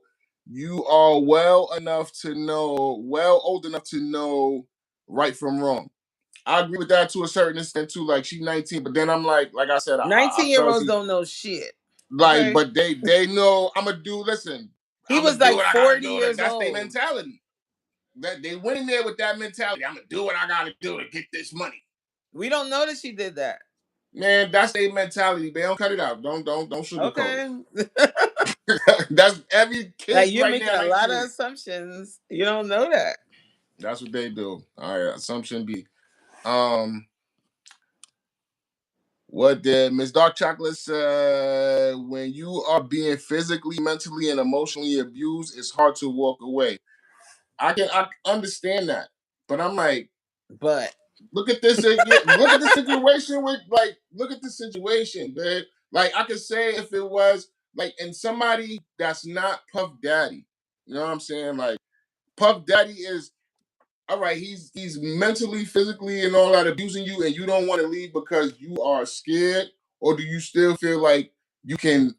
[SPEAKER 1] you are well old enough to know right from wrong. I agree with that to a certain extent too. Like, she's 19, but then I'm like I said,
[SPEAKER 2] 19-year-olds don't know shit.
[SPEAKER 1] Like,
[SPEAKER 2] okay?
[SPEAKER 1] but they know I'm a dude. Listen,
[SPEAKER 2] he was like 40 years
[SPEAKER 1] That's
[SPEAKER 2] old.
[SPEAKER 1] their mentality. That they went in there with that mentality. I'm gonna do what I gotta do to get this money.
[SPEAKER 2] We don't know that she did that.
[SPEAKER 1] Man, that's their mentality. They don't cut it out. Don't sugarcoat
[SPEAKER 2] it.
[SPEAKER 1] That's every kid
[SPEAKER 2] like, you're
[SPEAKER 1] right
[SPEAKER 2] making
[SPEAKER 1] now.
[SPEAKER 2] a lot of assumptions. You don't know that.
[SPEAKER 1] That's what they do. All right, assumption B. What did Miss Dark Chocolate say? When you are being physically, mentally, and emotionally abused, it's hard to walk away. I understand that, but I'm like, look at this. Look at the situation look at the situation, man. Like, I could say if it was like, and somebody that's not Puff Daddy, you know what I'm saying? Like, Puff Daddy is all right. He's mentally, physically, and all that abusing you, and you don't want to leave because you are scared, or do you still feel like you can?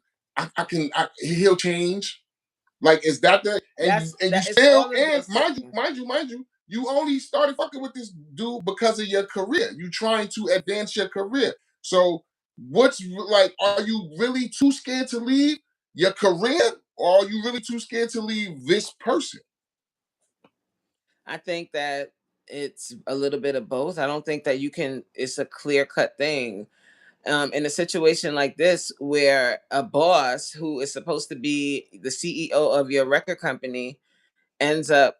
[SPEAKER 1] He'll change. Like, is that the mind you, you only started fucking with this dude because of your career. You trying to advance your career. So what's like, are you really too scared to leave your career, or are you really too scared to leave this person?
[SPEAKER 2] I think that it's a little bit of both. I don't think that it's a clear-cut thing. In a situation like this, where a boss who is supposed to be the CEO of your record company ends up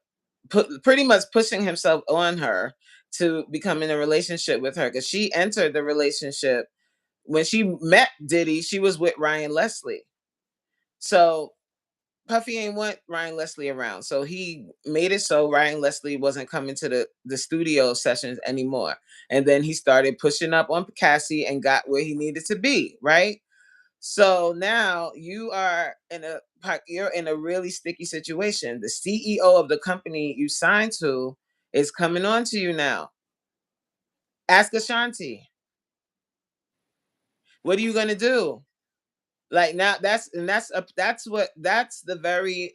[SPEAKER 2] pretty much pushing himself on her to become in a relationship with her, because she entered the relationship when she met Diddy. She was with Ryan Leslie, so Puffy ain't want Ryan Leslie around. So he made it so Ryan Leslie wasn't coming to the studio sessions anymore. And then he started pushing up on Cassie and got where he needed to be, right? So now you're in a really sticky situation. The CEO of the company you signed to is coming on to you now. Ask Ashanti. What are you gonna do? Like, now that's the very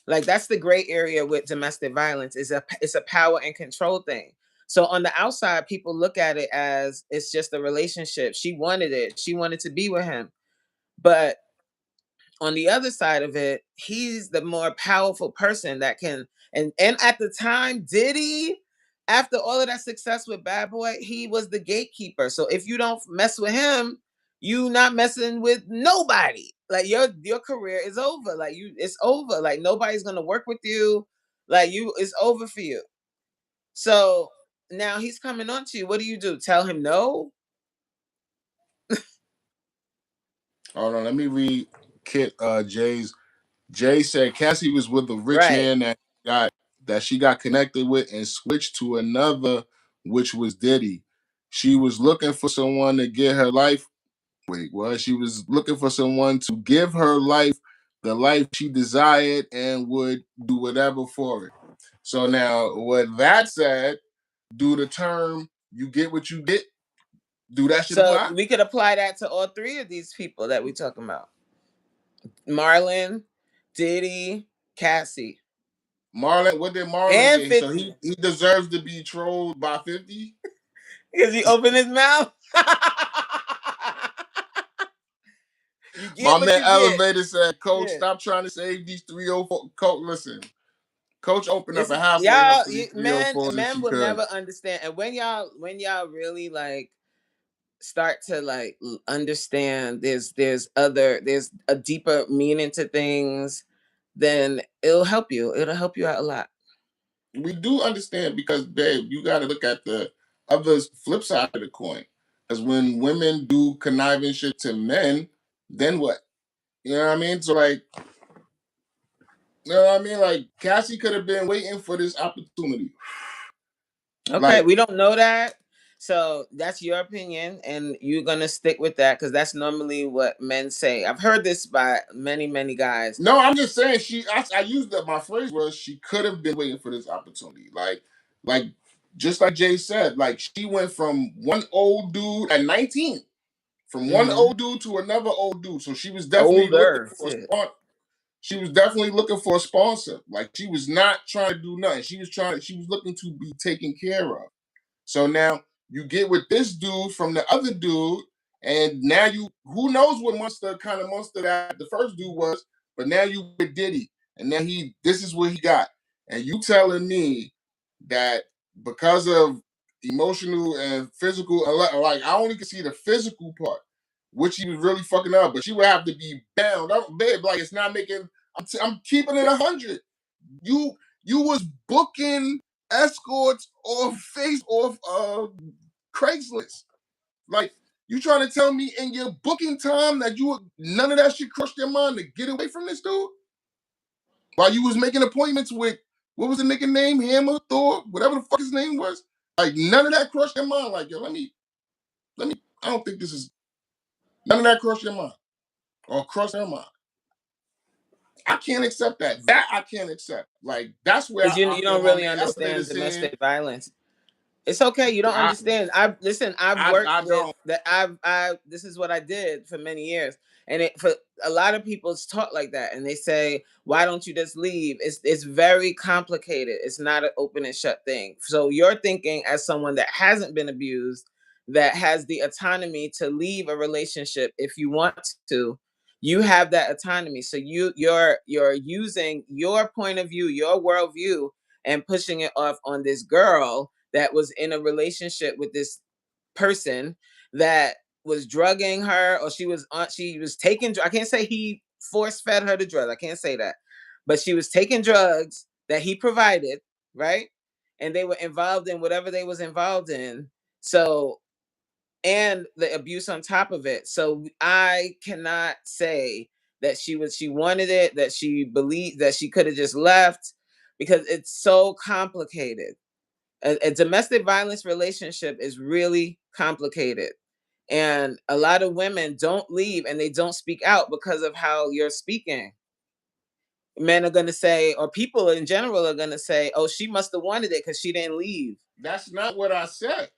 [SPEAKER 2] like, that's the gray area with domestic violence. It's a power and control thing. So on the outside, people look at it as it's just a relationship. She wanted it. She wanted to be with him. But on the other side of it, he's the more powerful person that can, and at the time, Diddy, after all of that success with Bad Boy, he was the gatekeeper. So if you don't mess with him, you not messing with nobody. Like, your career is over. Like, it's over. Like, nobody's gonna work with you. Like, it's over for you. So now he's coming on to you. What do you do? Tell him no?
[SPEAKER 1] Hold on, let me read Kit Jay's. Jay said Cassie was with a rich man that she got connected with and switched to another, which was Diddy. She was looking for someone to get her life. She was looking for someone to give her life the life she desired and would do whatever for it. So now, with that said, do the term "you get what you get"? Do that shit apply?
[SPEAKER 2] So we could apply that to all three of these people that we talking about: Marlon, Diddy, Cassie.
[SPEAKER 1] Marlon, what did Marlon get? So he deserves to be trolled by 50?
[SPEAKER 2] Because he opened his mouth.
[SPEAKER 1] My man Elevator said, Coach, stop trying to save these 304. Coach, listen. Coach opened up a halfway up for these 304s.
[SPEAKER 2] Men will never understand. And when y'all really like start to like understand there's a deeper meaning to things, then it'll help you. It'll help you out a lot.
[SPEAKER 1] We do understand because, babe, you got to look at the other flip side of the coin. Because when women do conniving shit to men, then what? You know what I mean? So like, you know what I mean? Like Cassie could have been waiting for this opportunity.
[SPEAKER 2] Okay,
[SPEAKER 1] Like,
[SPEAKER 2] we don't know that. So that's your opinion, and you're gonna stick with that because that's normally what men say. I've heard this by many, many guys.
[SPEAKER 1] no, I'm just saying I used that. My phrase was she could have been waiting for this opportunity. Like just like Jay said, like she went from one old dude at 19, from one
[SPEAKER 2] Mhm.
[SPEAKER 1] old dude to another old dude. So she was definitely
[SPEAKER 2] Older,
[SPEAKER 1] looking for a
[SPEAKER 2] shit.
[SPEAKER 1] sponsor. She was definitely looking for a sponsor. Like she was not trying to do nothing. She was looking to be taken care of. So now you get with this dude from the other dude, and now who knows what kind of monster that the first dude was, but now you with Diddy, and now this is what he got. And you telling me that because of emotional and physical, like I only can see the physical part, which he was really fucking up, but she would have to be bound. Babe, like it's not making. I'm keeping it 100. You was booking escorts off Craigslist. Like you trying to tell me in your booking time that none of that shit crossed your mind to get away from this dude? While you was making appointments with what was the nigga name? Hammer, Thor, whatever the fuck his name was. Like none of that crossed your mind. Like, yo, let me I don't think this is none of that crossed your mind. Or crossed her mind. I can't accept that. That I can't accept. Like that's where
[SPEAKER 2] Because you
[SPEAKER 1] I feel
[SPEAKER 2] don't
[SPEAKER 1] my
[SPEAKER 2] really
[SPEAKER 1] man Elevator
[SPEAKER 2] understand
[SPEAKER 1] saying,
[SPEAKER 2] domestic violence. It's okay. You don't understand. I've worked
[SPEAKER 1] I
[SPEAKER 2] with
[SPEAKER 1] don't.
[SPEAKER 2] that. This is what I did for many years, and for a lot of people, it's taught like that, and they say, "Why don't you just leave?" It's very complicated. It's not an open and shut thing. So you're thinking as someone that hasn't been abused, that has the autonomy to leave a relationship if you want to. You have that autonomy. So you're using your point of view, your worldview, and pushing it off on this girl that was in a relationship with this person that was drugging her, or she was taking. I can't say he force fed her the drugs. I can't say that, but she was taking drugs that he provided, right? And they were involved in whatever they was involved in. So, and the abuse on top of it. So I cannot say that she wanted it, that she believed that she could have just left, because it's so complicated. A domestic violence relationship is really complicated, and a lot of women don't leave and they don't speak out because of how you're speaking. Men are going to say, or people in general are going to say, oh, she must have wanted it because she didn't leave.
[SPEAKER 1] That's not what I said.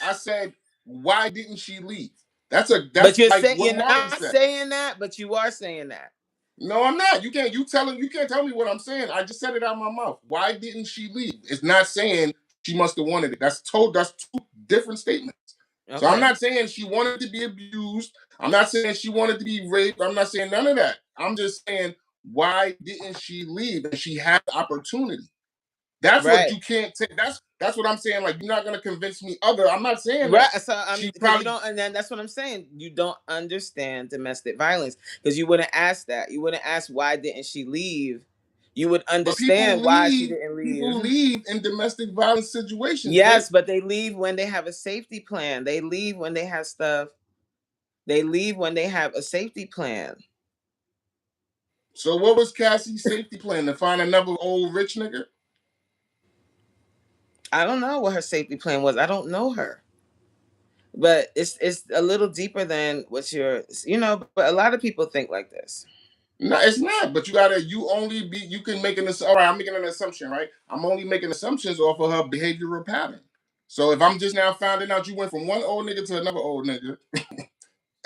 [SPEAKER 1] I said, why didn't she leave? That's
[SPEAKER 2] But
[SPEAKER 1] like what
[SPEAKER 2] you're
[SPEAKER 1] Martin
[SPEAKER 2] not
[SPEAKER 1] said.
[SPEAKER 2] saying that, but you are saying that.
[SPEAKER 1] No, I'm not. You can't tell me what I'm saying. I just said it out of my mouth. Why didn't she leave? It's not saying she must have wanted it. That's two different statements. So I'm
[SPEAKER 2] Okay.
[SPEAKER 1] not saying she wanted to be abused. I'm not saying she wanted to be raped. I'm not saying none of that. I'm just saying, why didn't she leave? And she had the opportunity. That's what
[SPEAKER 2] Right.
[SPEAKER 1] you can't take. That's what I'm saying. Like, you're not gonna convince me other. I'm not saying
[SPEAKER 2] Right.
[SPEAKER 1] that.
[SPEAKER 2] So
[SPEAKER 1] She
[SPEAKER 2] because you
[SPEAKER 1] probably,
[SPEAKER 2] don't, and then that's what I'm saying. You don't understand domestic violence because you wouldn't ask that. You wouldn't ask why didn't she leave. You would
[SPEAKER 1] but
[SPEAKER 2] understand why she didn't
[SPEAKER 1] people
[SPEAKER 2] leave.
[SPEAKER 1] leave in domestic violence situations, babe.
[SPEAKER 2] Yes, but they leave when they have a safety plan. They leave when they have stuff. They leave when they have a safety plan.
[SPEAKER 1] So what was Cassie's safety plan? To find another old rich nigga?
[SPEAKER 2] I don't know what her safety plan was. I don't know her. But it's a little deeper than what but a lot of people think like this.
[SPEAKER 1] No, it's not. But you can make all right, I'm making an assumption, right? I'm only making assumptions off of her behavioral pattern. So if I'm just now finding out you went from one old nigga to another old nigga,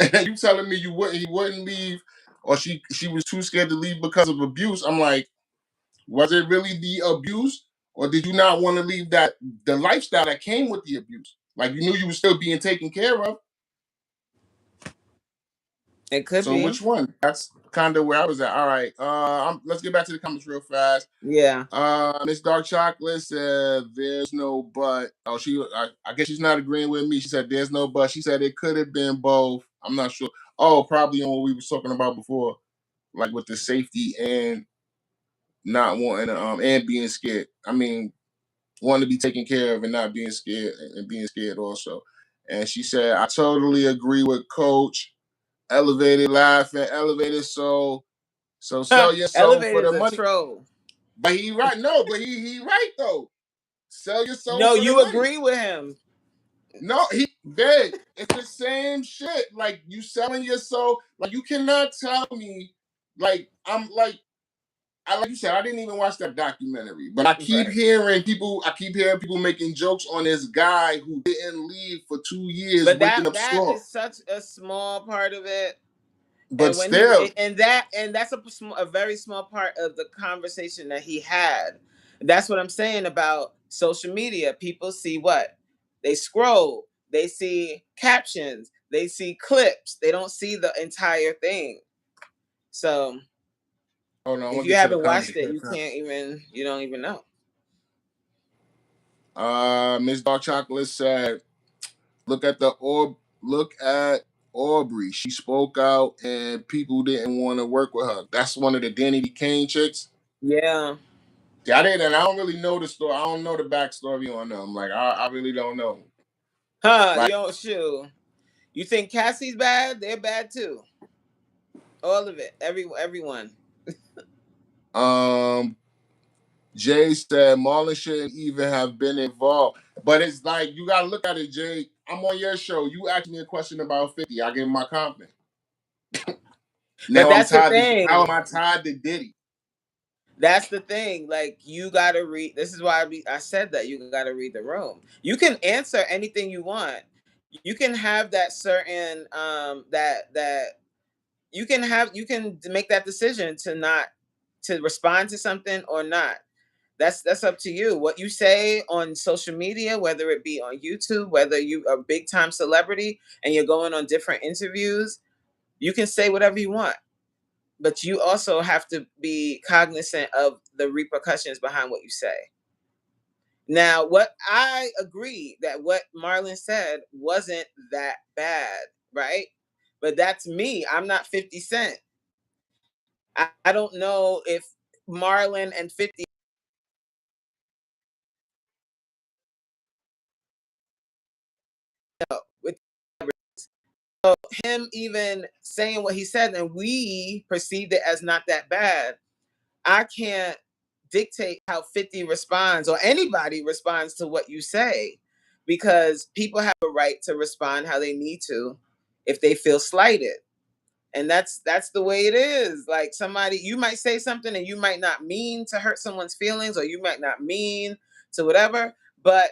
[SPEAKER 1] and you telling me he wouldn't leave, or she was too scared to leave because of abuse, I'm like, was it really the abuse, or did you not want to leave the lifestyle that came with the abuse? Like you knew you were still being taken care of.
[SPEAKER 2] It could
[SPEAKER 1] So
[SPEAKER 2] be.
[SPEAKER 1] which one? That's kind of where I was at. All right. Let's get back to the comments real fast.
[SPEAKER 2] Yeah.
[SPEAKER 1] Miss Dark Chocolate said there's no but. Oh, I guess she's not agreeing with me. She said there's no but. She said it could have been both. I'm not sure. Oh, probably on what we were talking about before, like with the safety and not wanting to, and being scared. I mean, wanting to be taken care of and not being scared, and being scared also. And she said, I totally agree with Coach. Elevated laughing, elevated soul. So sell your soul for the
[SPEAKER 2] Elevator's a
[SPEAKER 1] money.
[SPEAKER 2] troll.
[SPEAKER 1] But he right. No, but he right though. Sell your soul
[SPEAKER 2] No,
[SPEAKER 1] for the
[SPEAKER 2] you
[SPEAKER 1] money.
[SPEAKER 2] agree with him.
[SPEAKER 1] No, he big. It's the same shit. Like you selling your soul. Like you cannot tell me. Like I'm like like you said, I didn't even watch that documentary, but I keep hearing people. I keep hearing people making jokes on this guy who didn't leave for 2 years,
[SPEAKER 2] But
[SPEAKER 1] waking up
[SPEAKER 2] that
[SPEAKER 1] sore.
[SPEAKER 2] is such a small part of it.
[SPEAKER 1] But
[SPEAKER 2] And when
[SPEAKER 1] still,
[SPEAKER 2] that's a very small part of the conversation that he had. That's what I'm saying about social media. People see what? They scroll, they see captions, they see clips, they don't see the entire thing. So
[SPEAKER 1] hold on,
[SPEAKER 2] if you
[SPEAKER 1] get to the
[SPEAKER 2] haven't watched it,
[SPEAKER 1] comment.
[SPEAKER 2] you don't even know.
[SPEAKER 1] Miss Dark Chocolate said, look at Aubrey. She spoke out and people didn't want to work with her. That's one of the Danny Kane chicks.
[SPEAKER 2] Yeah.
[SPEAKER 1] I don't really know the story. I don't know the backstory on them. Like I really don't know.
[SPEAKER 2] Like, yo, shoot. You think Cassie's bad? They're bad too. All of it. Everyone.
[SPEAKER 1] Jay said Marlon shouldn't even have been involved. But it's like you gotta look at it, Jay. I'm on your show. You asked me a question about 50. I gave him my comment. Now
[SPEAKER 2] that's
[SPEAKER 1] I'm tied
[SPEAKER 2] the thing.
[SPEAKER 1] How am I tied to Diddy?
[SPEAKER 2] That's the thing. Like you gotta read. This is why I said that you gotta read the room. You can answer anything you want. You can have that certain that you can make that decision to respond to something or not. That's up to you. What you say on social media, whether it be on YouTube, whether you are a big time celebrity and you're going on different interviews, you can say whatever you want. But you also have to be cognizant of the repercussions behind what you say. Now, what I agree that what Marlon said wasn't that bad, right? But that's me. I'm not 50 Cent. I don't know if Marlon and 50 with him even saying what he said and we perceived it as not that bad. I can't dictate how 50 responds or anybody responds to what you say because people have a right to respond how they need to if they feel slighted. And that's the way it is. Like somebody, you might say something and you might not mean to hurt someone's feelings or you might not mean to whatever, but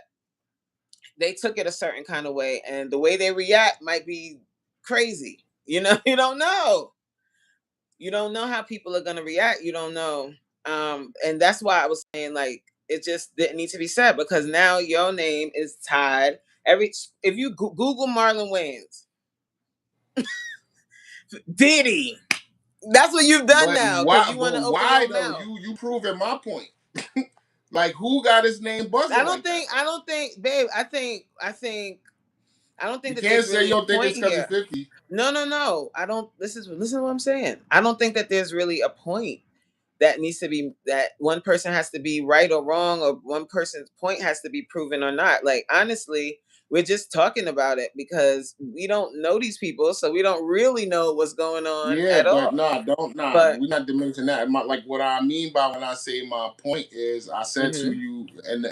[SPEAKER 2] they took it a certain kind of way and the way they react might be crazy. You know, you don't know. You don't know how people are going to react. You don't know. And that's why I was saying like it just didn't need to be said because now your name is tied. If you Google Marlon Wayans, Diddy, that's what you've done
[SPEAKER 1] But
[SPEAKER 2] now because
[SPEAKER 1] why?
[SPEAKER 2] you want to
[SPEAKER 1] But
[SPEAKER 2] open
[SPEAKER 1] why
[SPEAKER 2] your
[SPEAKER 1] though?
[SPEAKER 2] mouth.
[SPEAKER 1] You proving my point. Like who got his name buzzing?
[SPEAKER 2] I don't think, babe. I don't think
[SPEAKER 1] you
[SPEAKER 2] that
[SPEAKER 1] can't
[SPEAKER 2] there's
[SPEAKER 1] say
[SPEAKER 2] really
[SPEAKER 1] you
[SPEAKER 2] a
[SPEAKER 1] don't think it's
[SPEAKER 2] point
[SPEAKER 1] because of
[SPEAKER 2] here.
[SPEAKER 1] 50.
[SPEAKER 2] No. I don't. Listen to what I'm saying. I don't think that there's really a point that needs to be that one person has to be right or wrong or one person's point has to be proven or not. Like honestly, we're just talking about it because we don't know these people, so we don't really know what's going on
[SPEAKER 1] Yeah,
[SPEAKER 2] at
[SPEAKER 1] but
[SPEAKER 2] all. But
[SPEAKER 1] we're not diminishing that. Like what I mean by when I say my point is, I said to you, and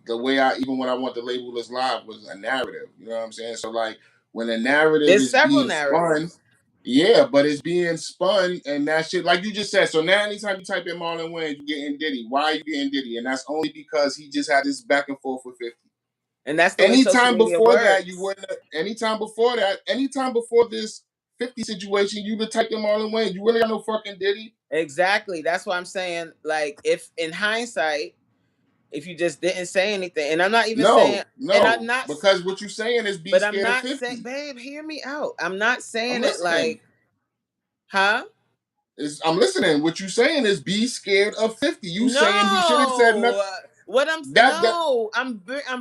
[SPEAKER 1] the way even when I want to label this live was a narrative. You know what I'm saying? So like when a narrative
[SPEAKER 2] there's
[SPEAKER 1] is
[SPEAKER 2] several
[SPEAKER 1] being spun,
[SPEAKER 2] narratives.
[SPEAKER 1] yeah, but it's being spun and that shit, like you just said. So now anytime you type in Marlon Wayans, you getting Diddy. Why are you getting Diddy? And that's only because he just had this back and forth with 50.
[SPEAKER 2] And that's the way social media
[SPEAKER 1] Before
[SPEAKER 2] works.
[SPEAKER 1] that, you wouldn't. Anytime before this 50 situation, you would type in Marlon Wayans. You really got no fucking Diddy.
[SPEAKER 2] Exactly. That's why I'm saying, like, if in hindsight, if you just didn't say anything, and I'm not even saying, and I'm not,
[SPEAKER 1] because what you're saying is be
[SPEAKER 2] but I'm
[SPEAKER 1] scared of
[SPEAKER 2] not
[SPEAKER 1] 50.
[SPEAKER 2] saying, babe, hear me out. I'm not
[SPEAKER 1] I'm
[SPEAKER 2] saying it
[SPEAKER 1] listening.
[SPEAKER 2] like, huh?
[SPEAKER 1] I'm listening. What you saying is be scared of 50. You saying he should have said nothing.
[SPEAKER 2] What I'm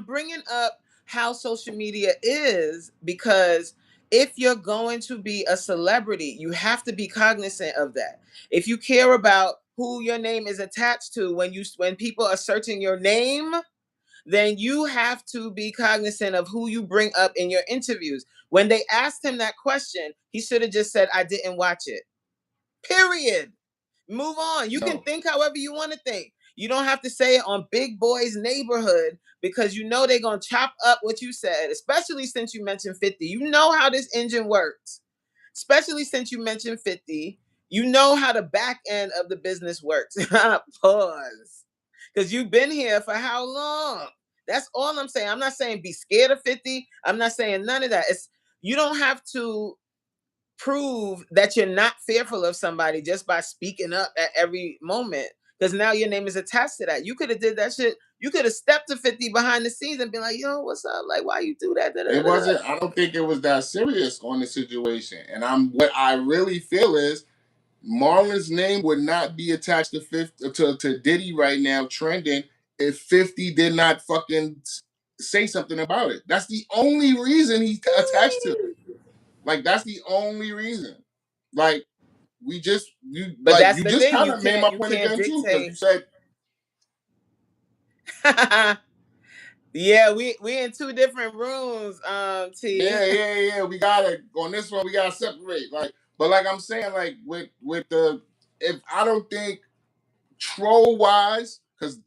[SPEAKER 2] bringing up how social media is because if you're going to be a celebrity, you have to be cognizant of that. If you care about who your name is attached to when people are searching your name, then you have to be cognizant of who you bring up in your interviews. When they asked him that question, he should have just said, I didn't watch it. Period. Move on. You can think however you want to think. You don't have to say it on Big Boy's Neighborhood because you know they're going to chop up what you said, especially since you mentioned 50. You know how this engine works, especially since you mentioned 50. You know how the back end of the business works. Pause. Because you've been here for how long? That's all I'm saying. I'm not saying be scared of 50. I'm not saying none of that. You don't have to prove that you're not fearful of somebody just by speaking up at every moment, because now your name is attached to that. You could have did that shit. You could have stepped to 50 behind the scenes and been like, yo, what's up? Like, why you do that?
[SPEAKER 1] It wasn't, I don't think it was that serious on the situation. And what I really feel is Marlon's name would not be attached to 50 to Diddy right now trending if 50 did not fucking say something about it. That's the only reason he's attached to it. Like, that's the only reason. Like, you just kind of made my point again too, because you said
[SPEAKER 2] yeah, we in two different rooms, T.
[SPEAKER 1] Yeah. We gotta on this one, we gotta separate. But like I'm saying, like with the, if I don't think troll wise, because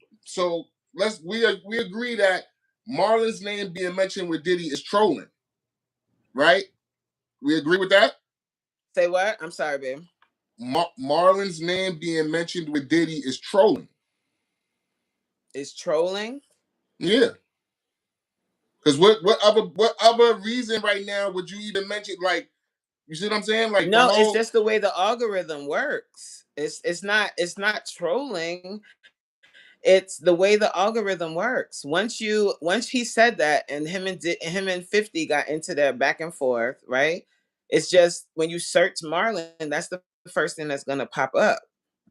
[SPEAKER 1] we agree that Marlon's name being mentioned with Diddy is trolling, right? We agree with that?
[SPEAKER 2] Say what? I'm sorry, babe.
[SPEAKER 1] Marlon's name being mentioned with Diddy is trolling.
[SPEAKER 2] Is trolling?
[SPEAKER 1] Yeah. Because what other reason right now would you even mention? Like, you see what I'm saying? Like,
[SPEAKER 2] no, it's just the way the algorithm works. It's not trolling. It's the way the algorithm works. Once he said that, and him and 50 got into their back and forth, right? It's just when you search Marlon, that's the first thing that's gonna pop up.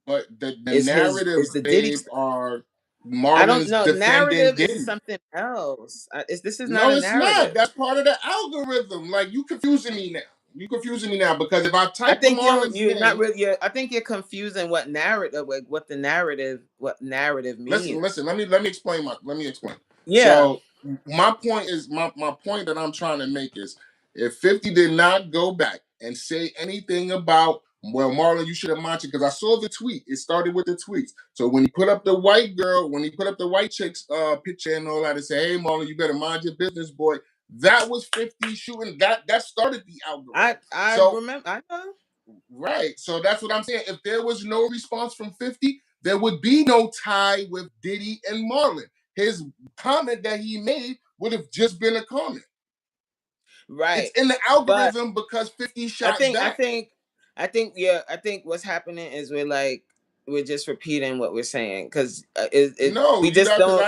[SPEAKER 1] But the narratives,
[SPEAKER 2] the Diddy
[SPEAKER 1] are Marlon's
[SPEAKER 2] I don't know. Narrative
[SPEAKER 1] Diddy.
[SPEAKER 2] is something else. This is
[SPEAKER 1] not
[SPEAKER 2] a narrative.
[SPEAKER 1] Not. That's part of the algorithm. Like, you confusing me now. Because if I type Marlon's
[SPEAKER 2] you're
[SPEAKER 1] name,
[SPEAKER 2] not really. I think you're confusing what narrative means.
[SPEAKER 1] Listen. Let me explain.
[SPEAKER 2] Yeah.
[SPEAKER 1] So my point is my point that I'm trying to make is, if 50 did not go back and say anything about, well, Marlon, you should have mentioned, because I saw the tweet. It started with the tweets. So when he put up the white chick's picture and all that, and say, hey, Marlon, you better mind your business, boy. That was 50 shooting. That started the algorithm.
[SPEAKER 2] I remember. I know.
[SPEAKER 1] Right. So that's what I'm saying. If there was no response from 50, there would be no tie with Diddy and Marlon. His comment that he made would have just been a comment.
[SPEAKER 2] Right.
[SPEAKER 1] It's in the algorithm because 50 shot back.
[SPEAKER 2] I think what's happening is we're just repeating what we're saying, because we just look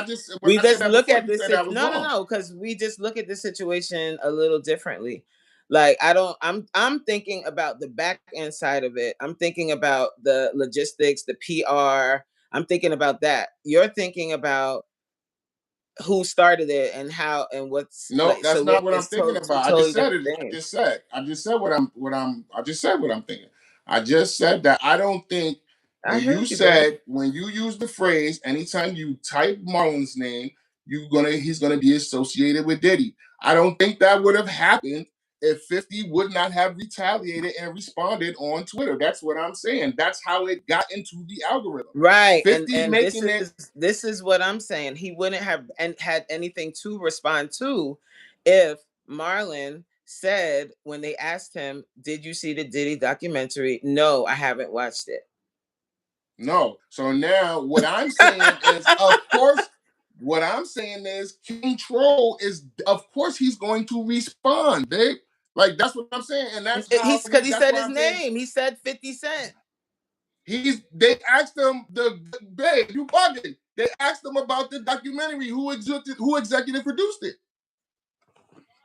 [SPEAKER 2] at this. No, because we just look at this situation a little differently. Like, I'm thinking about the back end side of it. I'm thinking about the logistics, the PR. I'm thinking about that. You're thinking about who started it and how and what's.
[SPEAKER 1] No, that's not what I'm thinking about. I just said it. I just said what I'm thinking. I just said that I don't think. When you use the phrase, anytime you type Marlon's name, he's gonna be associated with Diddy. I don't think that would have happened if 50 would not have retaliated and responded on Twitter. That's what I'm saying. That's how it got into the algorithm.
[SPEAKER 2] Right. And this is what I'm saying. He wouldn't have had anything to respond to if Marlon said, when they asked him, did you see the Diddy documentary? No, I haven't watched it.
[SPEAKER 1] No. So now what I'm saying is, of course, what I'm saying is King Troll is, of course, he's going to respond, babe. Like, that's what I'm saying. And that's
[SPEAKER 2] because he said his name. He said 50 Cent.
[SPEAKER 1] They asked him, babe, you bugging. They asked him about the documentary, who executive produced it.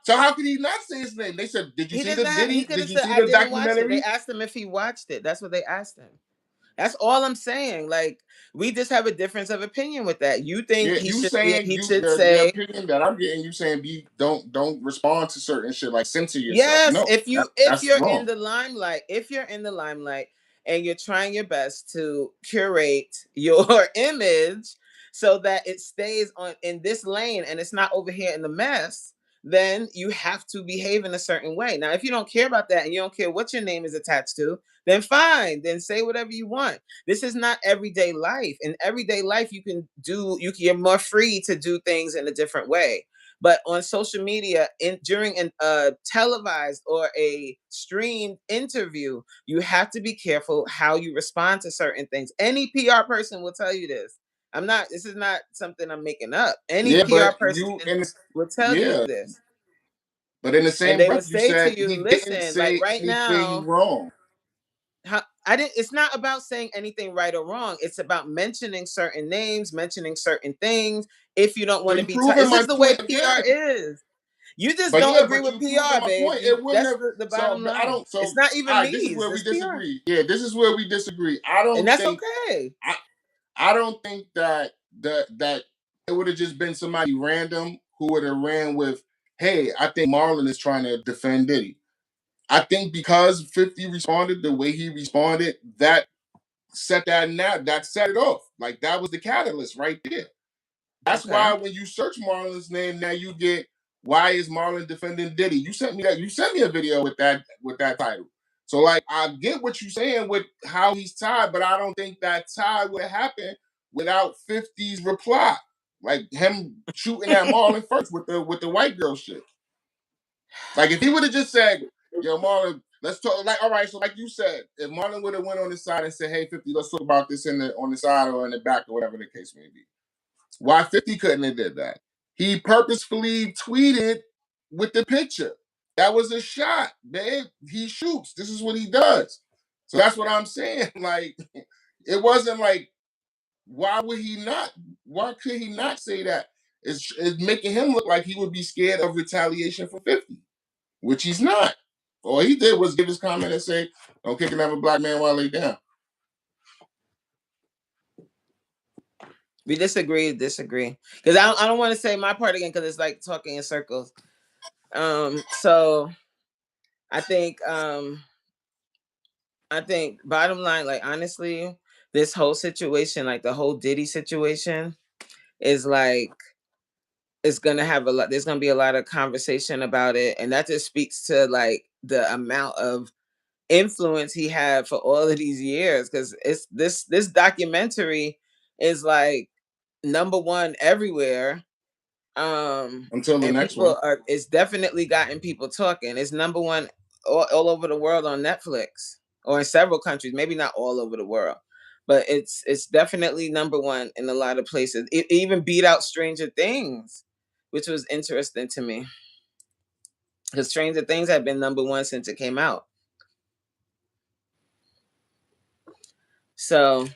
[SPEAKER 1] So how could he not say his name? They said, did you see the Diddy? Did you see the documentary?
[SPEAKER 2] They asked him if he watched it. That's what they asked him. That's all I'm saying. Like, we just have a difference of opinion with that. You think he should say
[SPEAKER 1] the opinion that I'm getting, you saying don't respond to certain shit, like censor yourself.
[SPEAKER 2] Yes,
[SPEAKER 1] no,
[SPEAKER 2] if you're in the limelight, and you're trying your best to curate your image so that it stays on in this lane and it's not over here in the mess, then you have to behave in a certain way. Now, if you don't care about that and you don't care what your name is attached to, then fine, then say whatever you want. This is not everyday life. In everyday life, you're more free to do things in a different way. But on social media, during a televised or a streamed interview, you have to be careful how you respond to certain things. Any PR person will tell you this. This is not something I'm making up. Any
[SPEAKER 1] Yeah,
[SPEAKER 2] PR
[SPEAKER 1] but
[SPEAKER 2] person will tell you
[SPEAKER 1] yeah,
[SPEAKER 2] this.
[SPEAKER 1] but in the
[SPEAKER 2] And
[SPEAKER 1] same
[SPEAKER 2] they would
[SPEAKER 1] breath, you
[SPEAKER 2] say to
[SPEAKER 1] said
[SPEAKER 2] you,
[SPEAKER 1] he didn't
[SPEAKER 2] listen, like
[SPEAKER 1] say
[SPEAKER 2] right
[SPEAKER 1] anything
[SPEAKER 2] now,
[SPEAKER 1] wrong.
[SPEAKER 2] it's not about saying anything right or wrong. It's about mentioning certain names, mentioning certain things. If you don't
[SPEAKER 1] So
[SPEAKER 2] want to
[SPEAKER 1] you
[SPEAKER 2] be touched,
[SPEAKER 1] proving
[SPEAKER 2] it's
[SPEAKER 1] my
[SPEAKER 2] just the way
[SPEAKER 1] point
[SPEAKER 2] PR
[SPEAKER 1] again.
[SPEAKER 2] is. You just
[SPEAKER 1] But
[SPEAKER 2] don't
[SPEAKER 1] yeah,
[SPEAKER 2] agree
[SPEAKER 1] but
[SPEAKER 2] with
[SPEAKER 1] you proving
[SPEAKER 2] PR,
[SPEAKER 1] my
[SPEAKER 2] babe.
[SPEAKER 1] point. It wouldn't
[SPEAKER 2] That's
[SPEAKER 1] have.
[SPEAKER 2] the
[SPEAKER 1] So
[SPEAKER 2] bottom
[SPEAKER 1] I
[SPEAKER 2] line.
[SPEAKER 1] don't. So
[SPEAKER 2] It's not
[SPEAKER 1] all
[SPEAKER 2] even
[SPEAKER 1] right, this
[SPEAKER 2] me.
[SPEAKER 1] is
[SPEAKER 2] It's
[SPEAKER 1] where we
[SPEAKER 2] just PR,
[SPEAKER 1] disagree. Yeah, this is where we disagree.
[SPEAKER 2] and that's okay.
[SPEAKER 1] I don't think that it would have just been somebody random who would have ran with, "Hey, I think Marlon is trying to defend Diddy." I think because 50 responded the way he responded, that set it off. Like that was the catalyst right there. That's
[SPEAKER 2] Okay.
[SPEAKER 1] why when you search Marlon's name, now you get why is Marlon defending Diddy? You sent me that. You sent me a video with that title. So like I get what you're saying with how he's tied, but I don't think that tie would have happened without 50's reply. Like him shooting at Marlon first with the white girl shit. Like if he would have just said, "Yo, Marlon, let's talk." Like, all right, so like you said, if Marlon would have went on the side and said, "Hey, 50, let's talk about this on the side or in the back or whatever the case may be," why 50 couldn't have did that? He purposefully tweeted with the picture. That was a shot, babe. He shoots. This is what he does. So that's what I'm saying. Like, it wasn't like, why would he not? Why could he not say that? It's making him look like he would be scared of retaliation for 50, which he's not. All he did was give his comment and say, "Don't kick another black man while they down."
[SPEAKER 2] We disagree. Because I don't want to say my part again because it's like talking in circles. So I think bottom line, like honestly, this whole situation, like the whole Diddy situation, is like it's gonna have there's gonna be a lot of conversation about it. And that just speaks to like the amount of influence he had for all of these years. Because it's this documentary is like #1 everywhere.
[SPEAKER 1] Until the
[SPEAKER 2] And
[SPEAKER 1] next one.
[SPEAKER 2] it's definitely gotten people talking. It's #1 all over the world on Netflix or in several countries, maybe not all over the world, but it's definitely #1 in a lot of places. It even beat out Stranger Things, which was interesting to me because Stranger Things had been #1 since it came out. So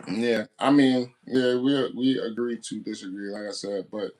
[SPEAKER 1] yeah, I mean, yeah, we agree to disagree, like I said, but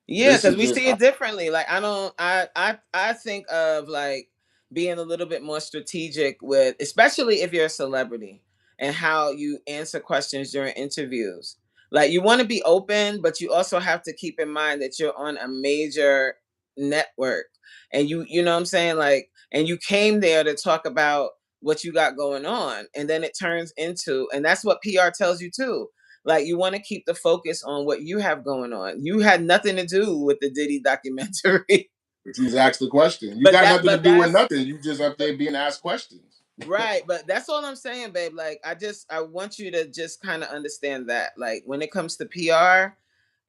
[SPEAKER 2] yeah, because we see it differently. Like I think of like being a little bit more strategic with, especially if you're a celebrity, and how you answer questions during interviews. Like you want to be open, but you also have to keep in mind that you're on a major network, and you know what I'm saying, like, and you came there to talk about what you got going on, and then it turns into, and that's what PR tells you too. Like you want to keep the focus on what you have going on. You had nothing to do with the Diddy documentary.
[SPEAKER 1] But you was asked the question. You got nothing to do with nothing. You just up there being asked questions.
[SPEAKER 2] Right, but that's all I'm saying, babe. Like I want you to just kind of understand that. Like when it comes to PR,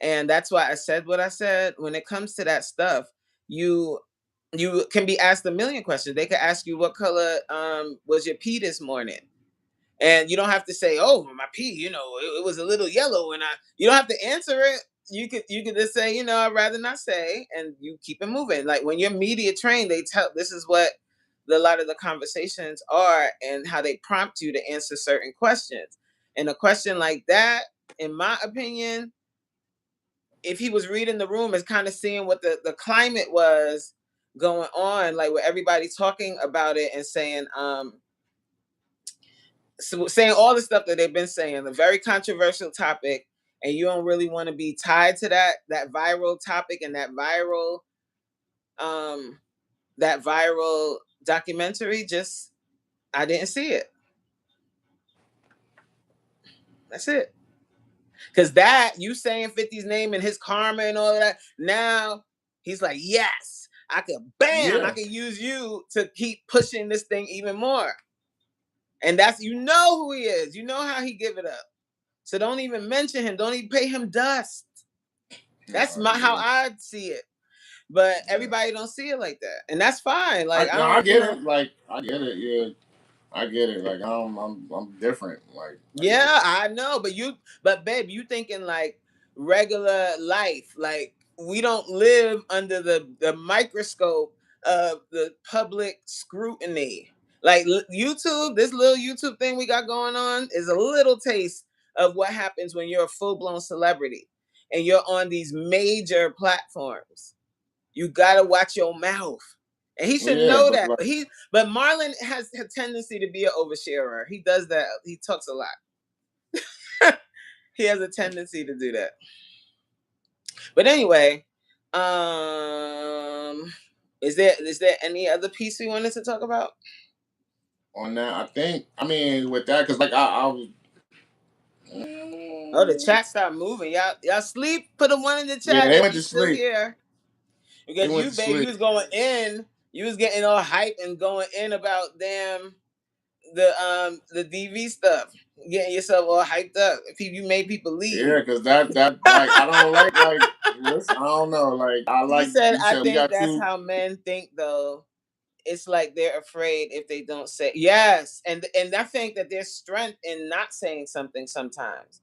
[SPEAKER 2] and that's why I said what I said, when it comes to that stuff, you can be asked a million questions. They could ask you what color was your pee this morning. And you don't have to say, "Oh, my pee, it was a little yellow," and you don't have to answer it. You could just say, "I'd rather not say," and you keep it moving. Like when you're media trained, they tell this is what a lot of the conversations are and how they prompt you to answer certain questions. And a question like that, in my opinion, if he was reading the room, is kind of seeing what the climate was going on, like where everybody's talking about it and saying, saying all the stuff that they've been saying, a very controversial topic, and you don't really want to be tied to that viral topic and that viral documentary. Just I didn't see it. That's it. Because that, you saying 50's name and his karma and all of that, now he's like, yes, I could, bam, I could use you to keep pushing this thing even more. And that's, you know who he is. You know how he give it up. So don't even mention him. Don't even pay him dust. That's how I see it. But everybody don't see it like that. And that's fine. Like
[SPEAKER 1] I get it. Like I get it, yeah. I get it. Like I'm different. Like
[SPEAKER 2] I know, but babe, you thinking like regular life. Like we don't live under the microscope of the public scrutiny. Like YouTube, this little YouTube thing we got going on is a little taste of what happens when you're a full-blown celebrity and you're on these major platforms. You gotta watch your mouth. And he should know that. Like, but Marlon has a tendency to be an oversharer. He does that. He talks a lot. He has a tendency to do that. But anyway, is there any other piece we wanted to talk about?
[SPEAKER 1] On that, I mean, with that, because like I was.
[SPEAKER 2] Oh, the chat stopped moving. Y'all sleep? Put a one in the chat.
[SPEAKER 1] Yeah, they went to sleep.
[SPEAKER 2] Here. Because you, babe, you was going in. You was getting all hype and going in about damn the DV stuff, getting yourself all hyped up. You made people leave.
[SPEAKER 1] Yeah, because that like I don't like listen, I don't know. Like I like.
[SPEAKER 2] He said, I think that's how men think though. It's like they're afraid if they don't say yes, and I think that there's strength in not saying something sometimes.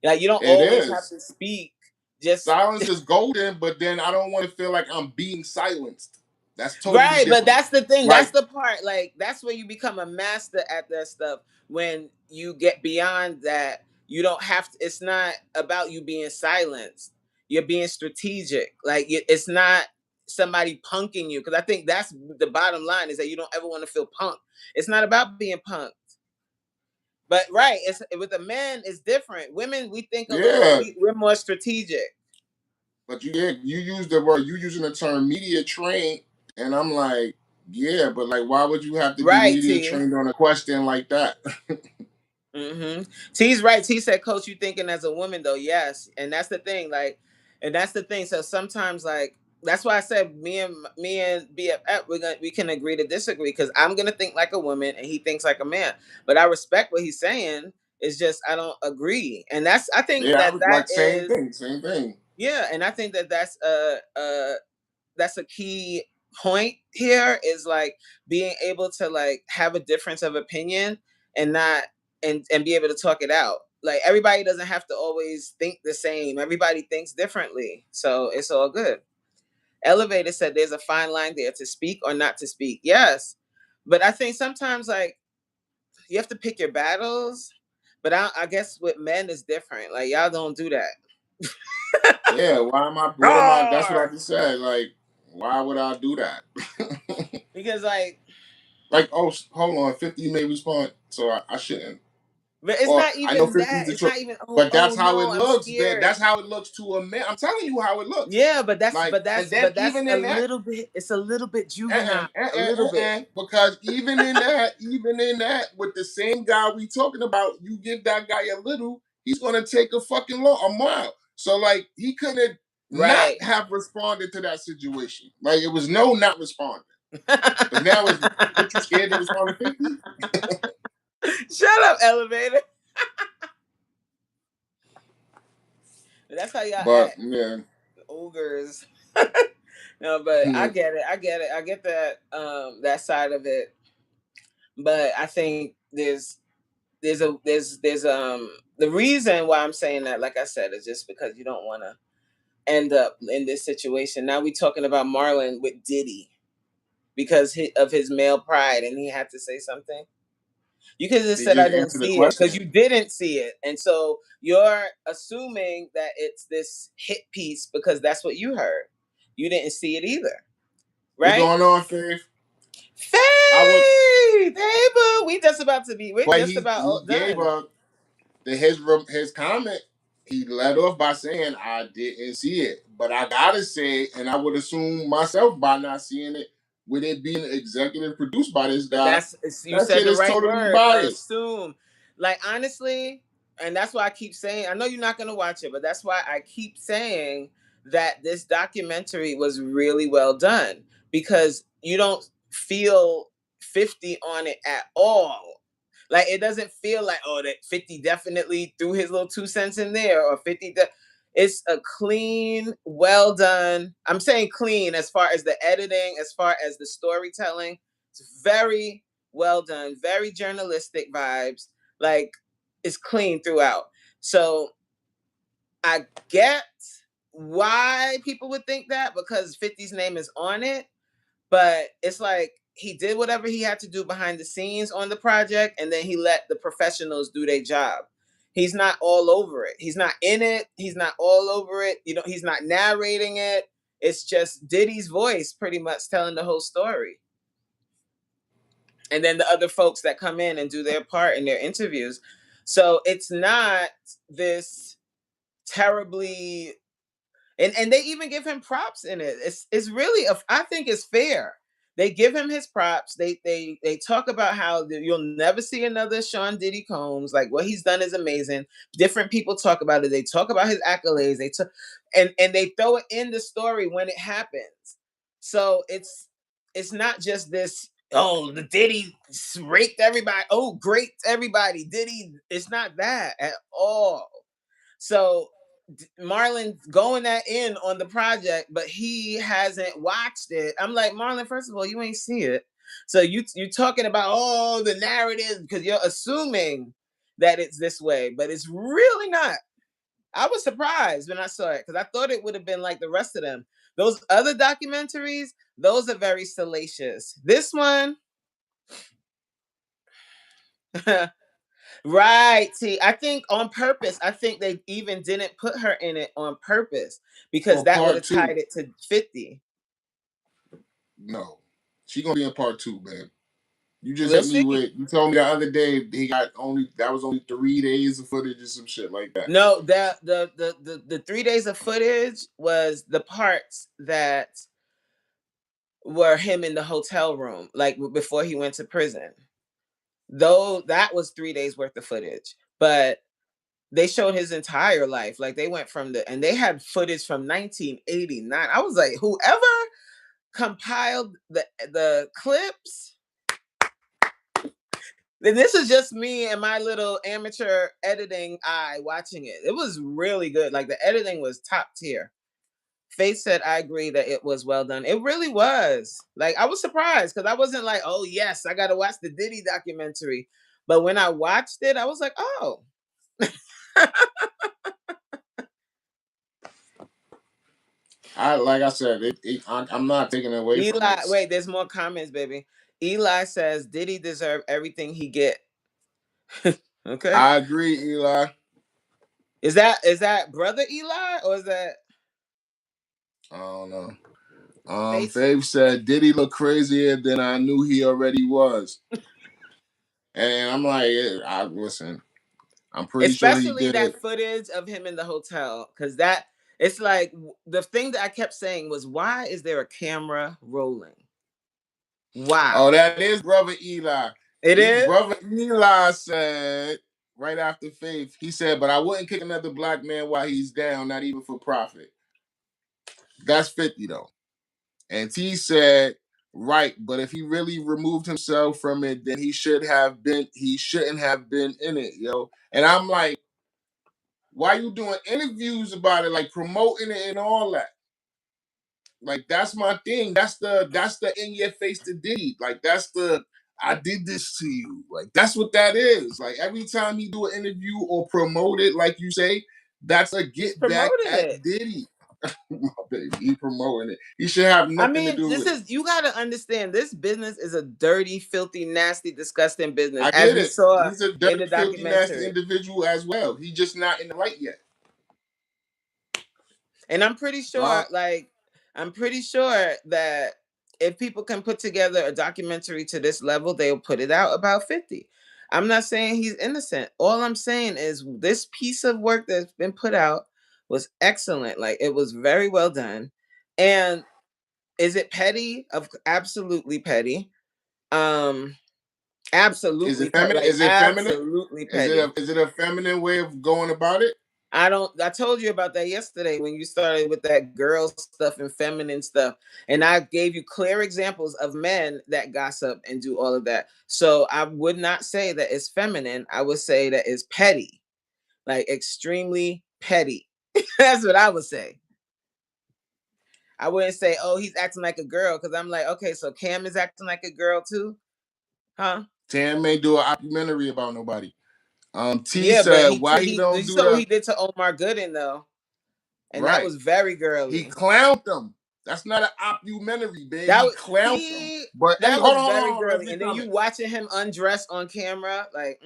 [SPEAKER 2] Like you don't always have to speak. Just
[SPEAKER 1] silence is golden, but then I don't want to feel like I'm being silenced. That's totally
[SPEAKER 2] right,
[SPEAKER 1] different.
[SPEAKER 2] but that's the thing. Right. That's the part. Like that's where you become a master at that stuff. When you get beyond that, you don't have to. It's not about you being silenced. You're being strategic. Like it's not somebody punking you, because I think that's the bottom line, is that you don't ever want to feel punked. It's not about being punked. But right, it's with a man, it's different. Women, we think we're more strategic.
[SPEAKER 1] But you use the word, you using the term media trained, and I'm like, yeah, but like, why would you have to be media trained on a question like that?
[SPEAKER 2] Mm-hmm. T's right. T said, "Coach, you thinking as a woman though?" Yes, and that's the thing. Like, and that's the thing. So sometimes, like, that's why I said me and BFF, we can agree to disagree, because I'm gonna think like a woman and he thinks like a man. But I respect what he's saying. It's just I don't agree, and that's I think that
[SPEAKER 1] like, same thing.
[SPEAKER 2] Yeah, and I think that that's a key point here, is like being able to like have a difference of opinion and not and be able to talk it out. Like everybody doesn't have to always think the same. Everybody thinks differently, so it's all good. Elevator said there's a fine line there to speak or not to speak. Yes, but I think sometimes like you have to pick your battles. But I guess with men is different. Like y'all don't do that.
[SPEAKER 1] Yeah, why am I? That's what I just said. Like, why would I do that?
[SPEAKER 2] Because like,
[SPEAKER 1] oh, hold on, 50 may respond, so I shouldn't.
[SPEAKER 2] But it's not even that. It's not even.
[SPEAKER 1] But that's how it looks. That's how it looks to a man. I'm telling you how it looks.
[SPEAKER 2] Yeah, but that's even a little bit. It's a little bit juvenile. A little bit.
[SPEAKER 1] Because even in that, with the same guy we talking about, you give that guy a little, he's gonna take a mile. So like he couldn't not have responded to that situation. Like it was not responding. But now what you scared to respond to 50?
[SPEAKER 2] Shut up, Elevator. That's how y'all act.
[SPEAKER 1] Yeah.
[SPEAKER 2] Ogres. No, but I get it. I get that that side of it. But I think there's the reason why I'm saying that, like I said, is just because you don't want to end up in this situation. Now we're talking about Marlon with Diddy because of his male pride, and he had to say something. You could have just said I didn't see it, because you didn't see it. And so you're assuming that it's this hit piece because that's what you heard. You didn't see it either. Right?
[SPEAKER 1] What's going on, Faith?
[SPEAKER 2] Faith! Hey, boo! We're just about done.
[SPEAKER 1] His comment, he led off by saying, I didn't see it. But I gotta say it, and I would assume myself by not seeing it, with it being executive produced by this guy,
[SPEAKER 2] you said the right word. Assume. Like honestly, and that's why I keep saying, I know you're not going to watch it, but that's why I keep saying that this documentary was really well done, because you don't feel 50 on it at all. Like, it doesn't feel like, oh, that 50 definitely threw his little 2 cents in there, or 50. It's a clean, well done. I'm saying clean as far as the editing, as far as the storytelling. It's very well done, very journalistic vibes. Like, it's clean throughout. So I get why people would think that, because 50's name is on it, but it's like he did whatever he had to do behind the scenes on the project, and then he let the professionals do their job. He's not all over it. He's not in it. He's not all over it. You know, he's not narrating it. It's just Diddy's voice pretty much telling the whole story. And then the other folks that come in and do their part in their interviews. So it's not this terribly, and they even give him props in it. It's really I think it's fair. They give him his props. They talk about how you'll never see another Sean Diddy Combs. Like, what he's done is amazing. Different people talk about it. They talk about his accolades. And they throw it in the story when it happens. So it's not just this, oh, the Diddy raped everybody. Oh, great everybody. Diddy. It's not that at all. So Marlon going that in on the project, but he hasn't watched it. I'm like, Marlon, first of all, you ain't see it. So you're talking about all the narrative because you're assuming that it's this way, but it's really not. I was surprised when I saw it, because I thought it would have been like the rest of them. Those other documentaries, those are very salacious. This one, right. See, I think on purpose. I think they even didn't put her in it on purpose, because that would have tied it to 50.
[SPEAKER 1] No, she gonna be in part 2, man. You just hit me with. You told me the other day that was only 3 days of footage or some shit like that.
[SPEAKER 2] No, the 3 days of footage was the parts that were him in the hotel room, like before he went to prison. Though that was 3 days worth of footage, but they showed his entire life. Like, they went from and they had footage from 1989. I was like, whoever compiled the clips, then this is just me and my little amateur editing eye watching it. It was really good. Like, the editing was top tier. Faith said, I agree that it was well done. It really was. Like, I was surprised, because I wasn't like, oh yes, I gotta watch the Diddy documentary. But when I watched it, I was like, oh.
[SPEAKER 1] Like I said, I'm not taking it away from this.
[SPEAKER 2] Wait, there's more comments, baby. Eli says, Diddy deserve everything he get. Okay.
[SPEAKER 1] I agree, Eli.
[SPEAKER 2] Is that brother Eli, or is that?
[SPEAKER 1] I don't know. Faith said Diddy look crazier than I knew he already was. And I'm like, listen, I'm pretty sure he did.
[SPEAKER 2] Especially that footage of him in the hotel, because it's like, the thing that I kept saying was, why is there a camera rolling? Why?
[SPEAKER 1] Oh, that is brother Eli.
[SPEAKER 2] It is?
[SPEAKER 1] Brother Eli said, right after Faith, he said, but I wouldn't kick another black man while he's down, not even for profit. That's 50 though. And T said, right, but if he really removed himself from it, then he shouldn't have been in it, yo. And I'm like, why you doing interviews about it, like promoting it and all that? Like, that's my thing. That's the in your face to Diddy. Like, that's the I did this to you. Like, that's what that is. Like, every time he do an interview or promote it, like you say, that's a get back at Diddy. My baby, he promoting it. He should have nothing to do with it.
[SPEAKER 2] You got to understand, this business is a dirty, filthy, nasty, disgusting business.
[SPEAKER 1] I get it. He's a dirty, filthy, nasty individual as well. He's just not in the light yet.
[SPEAKER 2] And I'm pretty sure, that if people can put together a documentary to this level, they'll put it out about 50. I'm not saying he's innocent. All I'm saying is this piece of work that's been put out was excellent. Like, it was very well done. And is it petty? Absolutely petty. Absolutely.
[SPEAKER 1] Is it feminine?
[SPEAKER 2] Like,
[SPEAKER 1] Is it feminine?
[SPEAKER 2] absolutely petty.
[SPEAKER 1] Is it a feminine way of going about it?
[SPEAKER 2] I told you about that yesterday when you started with that girl stuff and feminine stuff. And I gave you clear examples of men that gossip and do all of that. So I would not say that it's feminine. I would say that it's petty, like extremely petty. That's what I would say. I wouldn't say, oh, he's acting like a girl, because I'm like, okay, so Cam is acting like a girl too? Huh?
[SPEAKER 1] Cam may do a documentary about nobody. T
[SPEAKER 2] Yeah,
[SPEAKER 1] said,
[SPEAKER 2] but
[SPEAKER 1] why he don't do
[SPEAKER 2] what
[SPEAKER 1] that?
[SPEAKER 2] he did to Omar Gooden though. And
[SPEAKER 1] Right.
[SPEAKER 2] that was very girly.
[SPEAKER 1] He clowned them. That's not an documentary, baby.
[SPEAKER 2] That
[SPEAKER 1] He
[SPEAKER 2] was
[SPEAKER 1] clowned them. But
[SPEAKER 2] that
[SPEAKER 1] hey,
[SPEAKER 2] was
[SPEAKER 1] hold
[SPEAKER 2] very
[SPEAKER 1] on,
[SPEAKER 2] girly. And then you watching him undress on camera, like,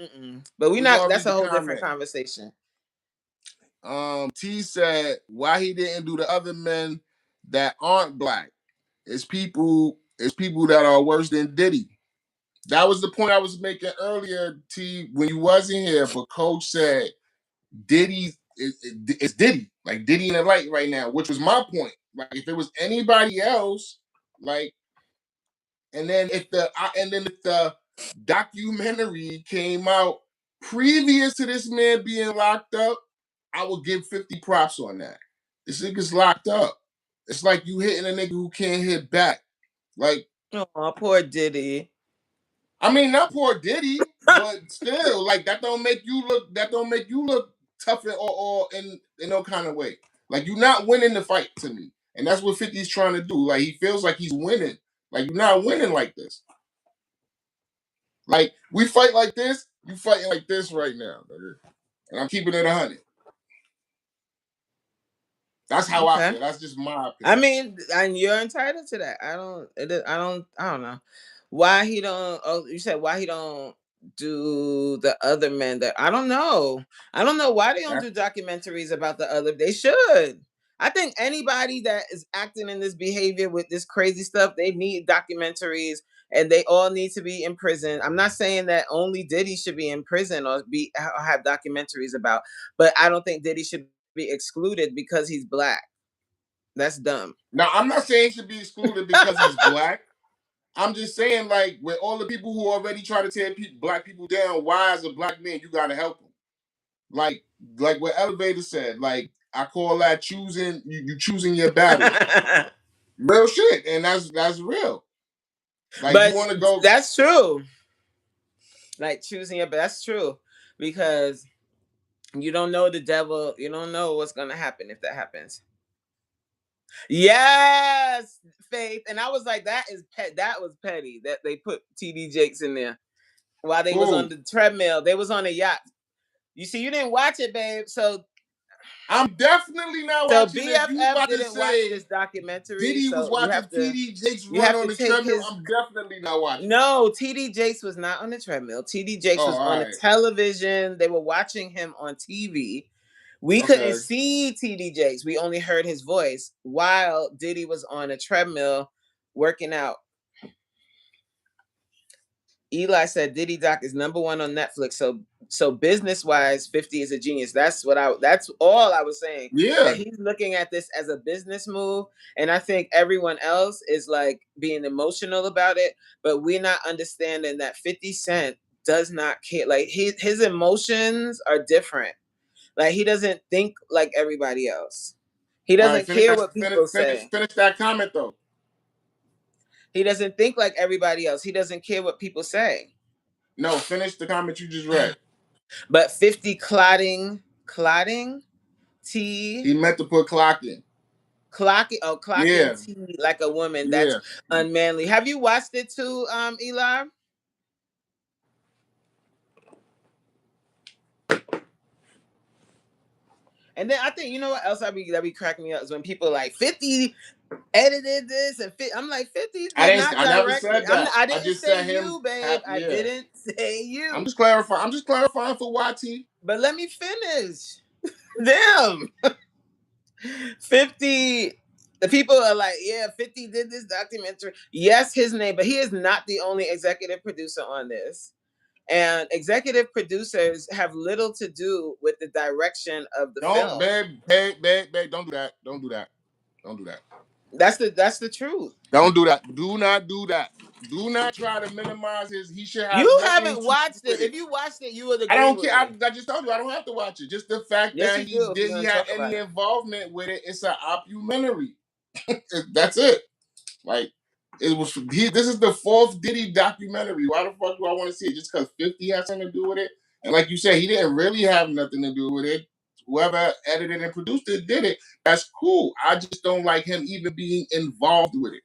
[SPEAKER 2] But we not. That's a whole different conversation.
[SPEAKER 1] T said, why he didn't do the other men that aren't black? It's people that are worse than Diddy. That was the point I was making earlier, T, when you wasn't here. But Coach said Diddy it's Diddy, like Diddy in the light right now, which was my point. Like if it was anybody else, like, and then if the documentary came out previous to this man being locked up, I would give 50 props on that. This nigga's locked up. It's like you hitting a nigga who can't hit back. Like,
[SPEAKER 2] oh, poor Diddy.
[SPEAKER 1] I mean, not poor Diddy, but still, like that don't make you look tough or in no kind of way. Like you're not winning the fight to me, and that's what 50's trying to do. Like he feels like he's winning. Like you're not winning like this. Like we fight like this, you fighting like this right now, and I'm keeping it 100. That's how I feel. That's just my opinion.
[SPEAKER 2] I mean, and you're entitled to that. I don't know why he don't. Oh, you said why he don't do the other men that I don't know. I don't know why they don't do documentaries about the other. They should. I think anybody that is acting in this behavior with this crazy stuff, they need documentaries, and they all need to be in prison. I'm not saying that only Diddy should be in prison or have documentaries about, but I don't think Diddy should be excluded because he's black. That's dumb.
[SPEAKER 1] Now, I'm not saying he should be excluded because he's black. I'm just saying, like, with all the people who already try to tear black people down, why, as a black man, you gotta help them? Like what Elevator said, like, I call that choosing you choosing your battle. Real shit, and that's real. Like,
[SPEAKER 2] but
[SPEAKER 1] you want to go.
[SPEAKER 2] That's true. Like choosing your, that's true, because you don't know the devil. You don't know what's gonna happen if that happens. Yes, Faith. And I was like, that was petty that they put TD Jakes in there while they was on the treadmill. They was on a yacht. You see, you didn't watch it, babe. So
[SPEAKER 1] I'm definitely not watching it.
[SPEAKER 2] So BFF didn't watch this documentary.
[SPEAKER 1] Diddy was watching TD Jakes run on the treadmill. I'm definitely not watching.
[SPEAKER 2] No, TD Jakes was not on the treadmill. TD Jakes was on the television. They were watching him on TV. We couldn't see TD Jakes. We only heard his voice while Diddy was on a treadmill working out. Eli said Diddy Doc is #1 on Netflix. So business wise, 50 is a genius. That's all I was saying.
[SPEAKER 1] Yeah.
[SPEAKER 2] That he's looking at this as a business move. And I think everyone else is like being emotional about it, but we're not understanding that 50 Cent does not care. Like his emotions are different. Like he doesn't think like everybody else. He doesn't care what people say.
[SPEAKER 1] Finish that comment though.
[SPEAKER 2] He doesn't think like everybody else. He doesn't care what people say.
[SPEAKER 1] No, finish the comment you just read.
[SPEAKER 2] But 50 clotting T.
[SPEAKER 1] He meant to put clocking.
[SPEAKER 2] Clocking T like a woman. That's unmanly. Have you watched it too, Eli? And then I think, you know what else that be cracking me up is when people like 50 edited this and I'm like 50.
[SPEAKER 1] I never said that.
[SPEAKER 2] I didn't say you, babe. I didn't say you.
[SPEAKER 1] I'm just clarifying for YT.
[SPEAKER 2] But let me finish. Damn. 50. The people are like, yeah, 50 did this documentary. Yes, his name, but he is not the only executive producer on this. And executive producers have little to do with the direction of the film.
[SPEAKER 1] Babe, don't do that. Don't do that.
[SPEAKER 2] That's the truth.
[SPEAKER 1] Don't do that. Do not do that. Do not try to minimize his. He should have
[SPEAKER 2] You
[SPEAKER 1] nothing
[SPEAKER 2] haven't
[SPEAKER 1] to
[SPEAKER 2] watched
[SPEAKER 1] do with
[SPEAKER 2] it.
[SPEAKER 1] it.
[SPEAKER 2] If you watched it, you would
[SPEAKER 1] I
[SPEAKER 2] agree
[SPEAKER 1] don't
[SPEAKER 2] with
[SPEAKER 1] care.
[SPEAKER 2] me.
[SPEAKER 1] I just told you I don't have to watch it. Just the fact
[SPEAKER 2] Yes,
[SPEAKER 1] that
[SPEAKER 2] you do. If you're
[SPEAKER 1] he
[SPEAKER 2] gonna
[SPEAKER 1] had
[SPEAKER 2] talk about
[SPEAKER 1] any
[SPEAKER 2] it.
[SPEAKER 1] involvement with it, it's an documentary. That's it. Like it was. This is the fourth Diddy documentary. Why the fuck do I want to see it? Just because 50 has something to do with it? And like you said, he didn't really have nothing to do with it. Whoever edited and produced it did it. That's cool. I just don't like him even being involved with it.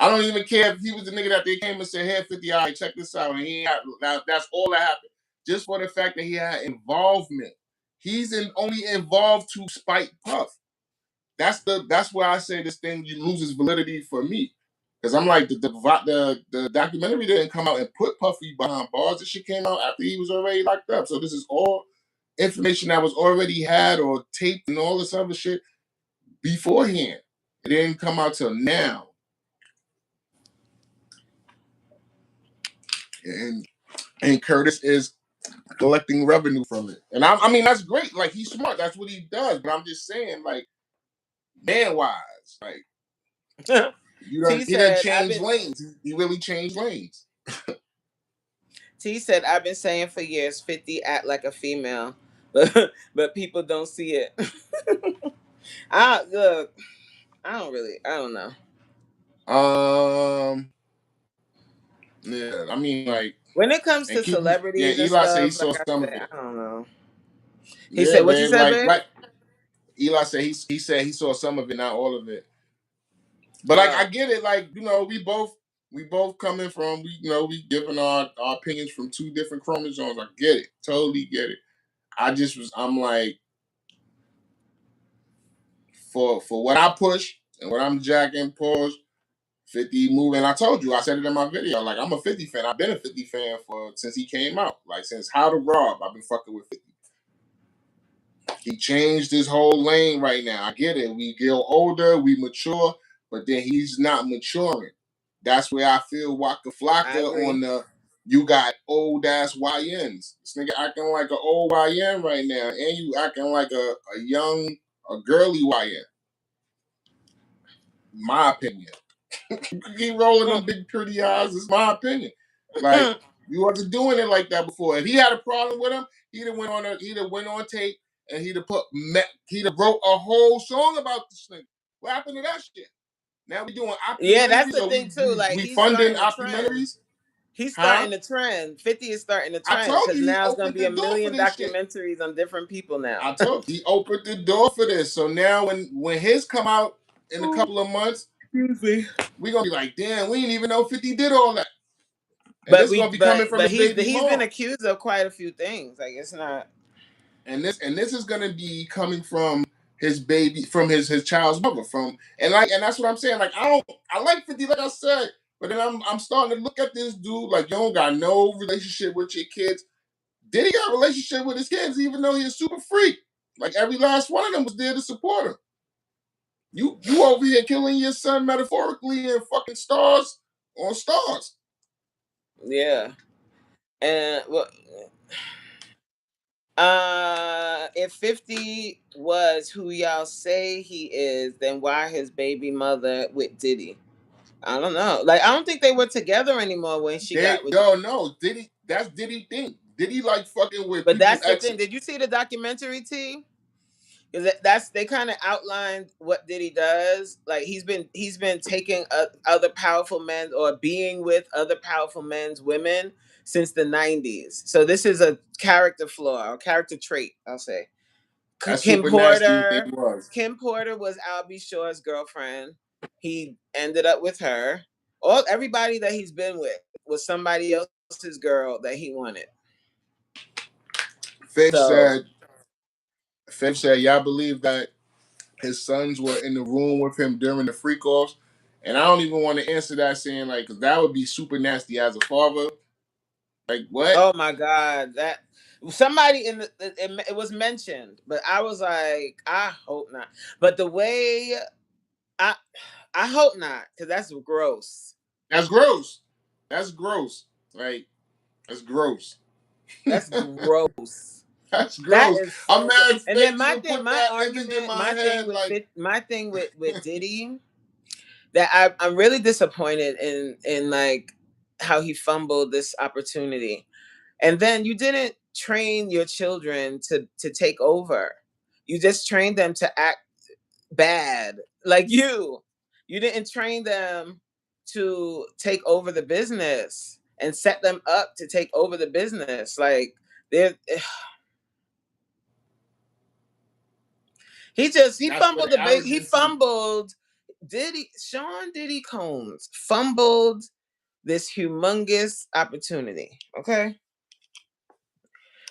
[SPEAKER 1] I don't even care if he was the nigga that they came and said, "Hey, 50, all right, check this out." And he had, that's all that happened. Just for the fact that he had involvement. He's only involved to spite Puff. That's why I say this thing loses validity for me. Because I'm like, the documentary didn't come out and put Puffy behind bars. This shit came out after he was already locked up. So this is all information that was already had or taped and all this other shit beforehand. It didn't come out till now. And Curtis is collecting revenue from it. And I mean, that's great. Like, he's smart. That's what he does. But I'm just saying, like, man-wise, like, he done changed lanes. He really changed lanes.
[SPEAKER 2] T said, I've been saying for years, 50 act like a female, but people don't see it. I don't know.
[SPEAKER 1] Yeah, I mean, like,
[SPEAKER 2] when it comes to celebrities and
[SPEAKER 1] Eli
[SPEAKER 2] stuff,
[SPEAKER 1] said he saw
[SPEAKER 2] like
[SPEAKER 1] some
[SPEAKER 2] I said,
[SPEAKER 1] of it.
[SPEAKER 2] I don't know. He said, what you said,
[SPEAKER 1] like Eli said he said he saw some of it, not all of it. But like, I get it. Like, you know, we both coming from, we giving our opinions from two different chromosomes. I get it, totally get it. I'm like, for what I push and what I'm jacking, pause, 50 moving. I told you, I said it in my video. Like, I'm a 50 fan. I've been a 50 fan since he came out. Like, since How to Rob, I've been fucking with 50. He changed his whole lane right now. I get it. We get older, we mature, but then he's not maturing. That's where I feel Waka Flocka on the, you got old ass YNs. This nigga acting like an old YN right now, and you acting like a girly YN. My opinion. Keep rolling them big pretty eyes. It's my opinion. Like, you wasn't doing it like that before. If he had a problem with him, he'd have went on tape and he'd have wrote a whole song about this thing. What happened to that shit? Now we doing documentaries.
[SPEAKER 2] Yeah, that's the thing too. Like,
[SPEAKER 1] we funding documentaries.
[SPEAKER 2] He's starting the trend. 50 is starting the trend because now it's going to be a million documentaries on different people now.
[SPEAKER 1] I told you, he opened the door for this. So now when his come out in a couple of months, we're going to be like, damn, we didn't even know 50 did all that. And
[SPEAKER 2] but
[SPEAKER 1] this is going to be coming from his baby
[SPEAKER 2] he's
[SPEAKER 1] mom.
[SPEAKER 2] been accused of quite a few things. Like, it's not.
[SPEAKER 1] And this is going to be coming from his baby, from his child's mother, and that's what I'm saying. Like, I like 50, like I said, but then I'm starting to look at this dude like, you don't got no relationship with your kids. Did he got a relationship with his kids, even though he's a super freak? Like, every last one of them was there to support him. You over here killing your son metaphorically and fucking stars on stars.
[SPEAKER 2] Yeah. And if 50 was who y'all say he is, then why his baby mother with Diddy? I don't know. Like, I don't think they were together anymore when she got with
[SPEAKER 1] no, Diddy. That's Diddy thing. Diddy like fucking with.
[SPEAKER 2] But that's the thing. Did you see the documentary, T? Because they kind of outlined what Diddy does. Like, he's been taking other powerful men or being with other powerful men's women since the 90s. So this is a character flaw or character trait, I'll say. Kim Porter was Al B. Shore's girlfriend. He ended up with her. Everybody that he's been with was somebody else's girl that he wanted.
[SPEAKER 1] Fifth said, y'all believe that his sons were in the room with him during the freak offs? And I don't even want to answer that saying, like, because that would be super nasty as a father. Like, what?
[SPEAKER 2] Oh my God. That somebody it was mentioned, but I was like, I hope not. But the way I hope not, because that's gross.
[SPEAKER 1] That's gross. That's gross. Like, that's gross.
[SPEAKER 2] That's gross.
[SPEAKER 1] That's gross. I'm mad.
[SPEAKER 2] And then my thing with Diddy that I'm really disappointed in like how he fumbled this opportunity. And then you didn't train your children to take over. You just trained them to act bad. Like you didn't train them to take over the business and set them up to take over the business. Like they're he fumbled the big. He fumbled. Sean Diddy Combs fumbled this humongous opportunity. Okay.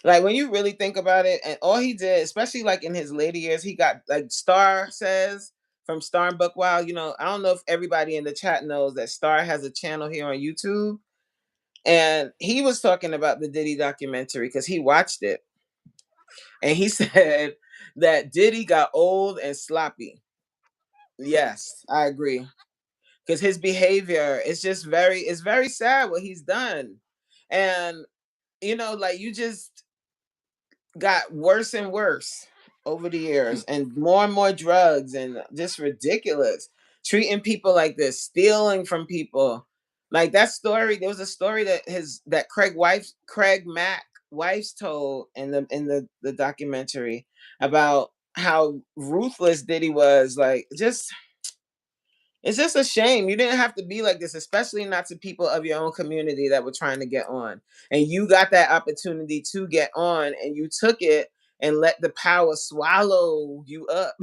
[SPEAKER 2] Like when you really think about it, and all he did, especially like in his later years, he got like Star says from Star and Buckwild. You know, I don't know if everybody in the chat knows that Star has a channel here on YouTube, and he was talking about the Diddy documentary because he watched it, and he said that Diddy got old and sloppy. Yes, I agree. Because his behavior is just it's very sad what he's done. And, you know, like you just got worse and worse over the years and more drugs and just ridiculous. Treating people like this, stealing from people. Like that story, there was a story that Craig Mack wives told in the documentary about how ruthless Diddy was. Like just it's just a shame. You didn't have to be like this, especially not to people of your own community that were trying to get on. And you got that opportunity to get on and you took it and let the power swallow you up.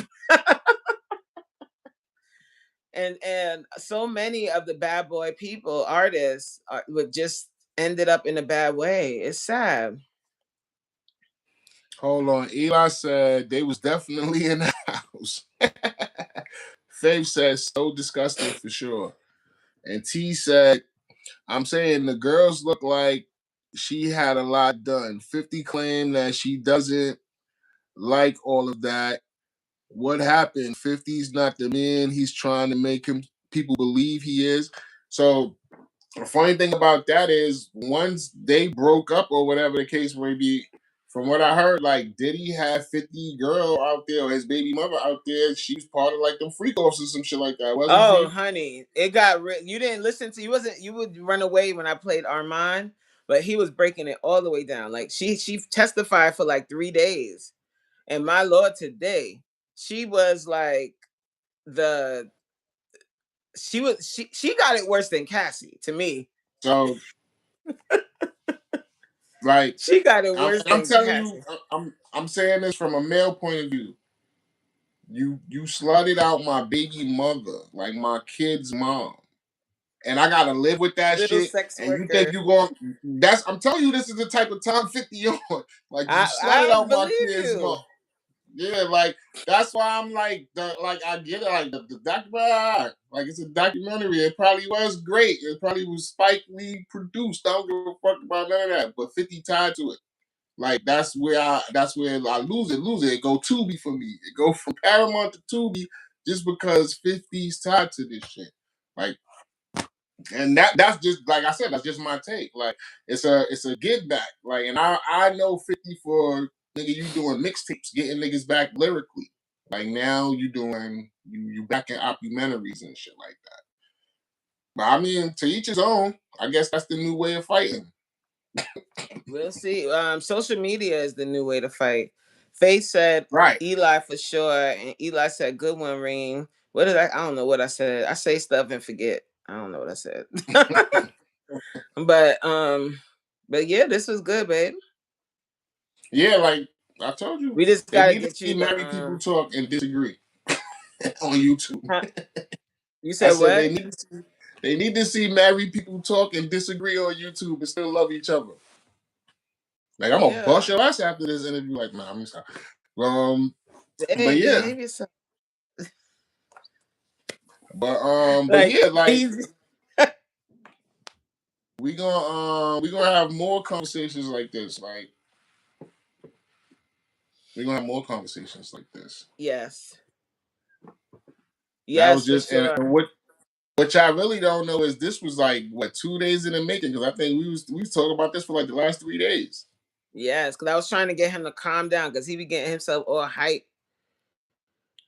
[SPEAKER 2] and so many of the bad boy people, artists, would just ended up in a bad way. It's sad.
[SPEAKER 1] Hold on. Eli said they was definitely in the house. Faith says so disgusting for sure. And T said, I'm saying the girls look like she had a lot done. 50 claimed that she doesn't like all of that. What happened? 50's not the man he's trying to make people believe he is. So the funny thing about that is once they broke up or whatever the case may be, from what I heard, like Diddy had 50 girl out there, or his baby mother out there. She was part of like them freak offs or some shit like that, wasn't she?
[SPEAKER 2] Oh, honey, it got you didn't listen to. You would run away when I played Armand, but he was breaking it all the way down. Like she testified for like 3 days, and my lord, today she was like she got it worse than Cassie to me.
[SPEAKER 1] So. Like
[SPEAKER 2] she got it worse.
[SPEAKER 1] I'm telling you, I'm saying this from a male point of view. You slutted out my baby mother, like my kid's mom, and I gotta live with that
[SPEAKER 2] little
[SPEAKER 1] shit.
[SPEAKER 2] Sex
[SPEAKER 1] and
[SPEAKER 2] worker.
[SPEAKER 1] You think you going? I'm telling you, this is the type of time 50 on. Like you slutted out my kid's mom. Yeah, like that's why I'm like I get it. Like the documentary, like it's a documentary. It probably was great. It probably was Spike Lee produced. I don't give a fuck about none of that. But 50 tied to it. Like that's where I lose it. It go Tubi for me. It go from Paramount to Tubi just because 50's tied to this shit. Like, and that's just like I said. That's just my take. Like it's a give back. Like, and I know 50 for. Nigga, you doing mixtapes, getting niggas back lyrically. Like now you doing you back in documentaries and shit like that. But I mean, to each his own. I guess that's the new way of fighting.
[SPEAKER 2] We'll see. Social media is the new way to fight. Faith said
[SPEAKER 1] right.
[SPEAKER 2] Eli for sure, and Eli said good one, Reem. What did I don't know what I said. I say stuff and forget. I don't know what I said. But yeah, this was good, babe.
[SPEAKER 1] Yeah, like I told you,
[SPEAKER 2] we just gotta get you
[SPEAKER 1] married people talk and disagree on YouTube.
[SPEAKER 2] Huh? You said what?
[SPEAKER 1] They need to see married people talk and disagree on YouTube and still love each other. Like I'm gonna bust your ass after this interview. Like, nah, I'm sorry. But yeah. But yeah, like we gonna have more conversations like this. Like we're gonna have more conversations like this.
[SPEAKER 2] Yes.
[SPEAKER 1] That was just and what I really don't know is this was like what 2 days in the making, because I think we was talking about this for like the last 3 days.
[SPEAKER 2] Yes, because I was trying to get him to calm down because he be getting himself all hype.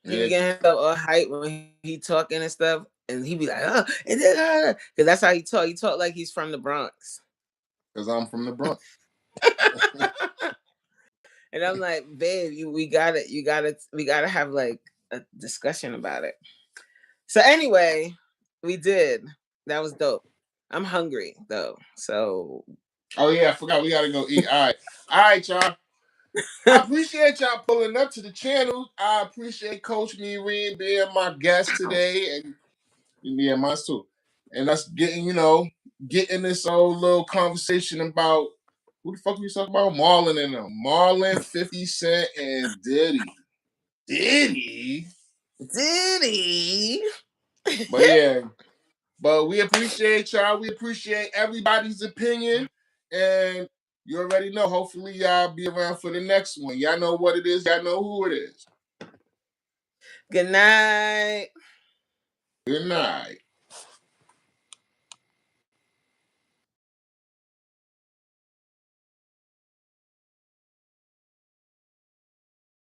[SPEAKER 2] He be getting himself all hype when he talking and stuff. And he'd be like, oh, because that's how he talk. He talk like he's from the Bronx.
[SPEAKER 1] Because I'm from the Bronx.
[SPEAKER 2] And I'm like, babe, we gotta have like a discussion about it. So anyway, we did. That was dope. I'm hungry though. So
[SPEAKER 1] Oh yeah, I forgot we gotta go eat. All right, y'all. I appreciate y'all pulling up to the channel. I appreciate Coach Meereen being my guest today, and yeah, mine too. And us getting this old little conversation about who the fuck we talking about? Marlon and them. Marlon, 50 Cent, and Diddy. Diddy. But yeah. But we appreciate y'all. We appreciate everybody's opinion. And you already know. Hopefully, y'all be around for the next one. Y'all know what it is. Y'all know who it is.
[SPEAKER 2] Good night.
[SPEAKER 1] Good night.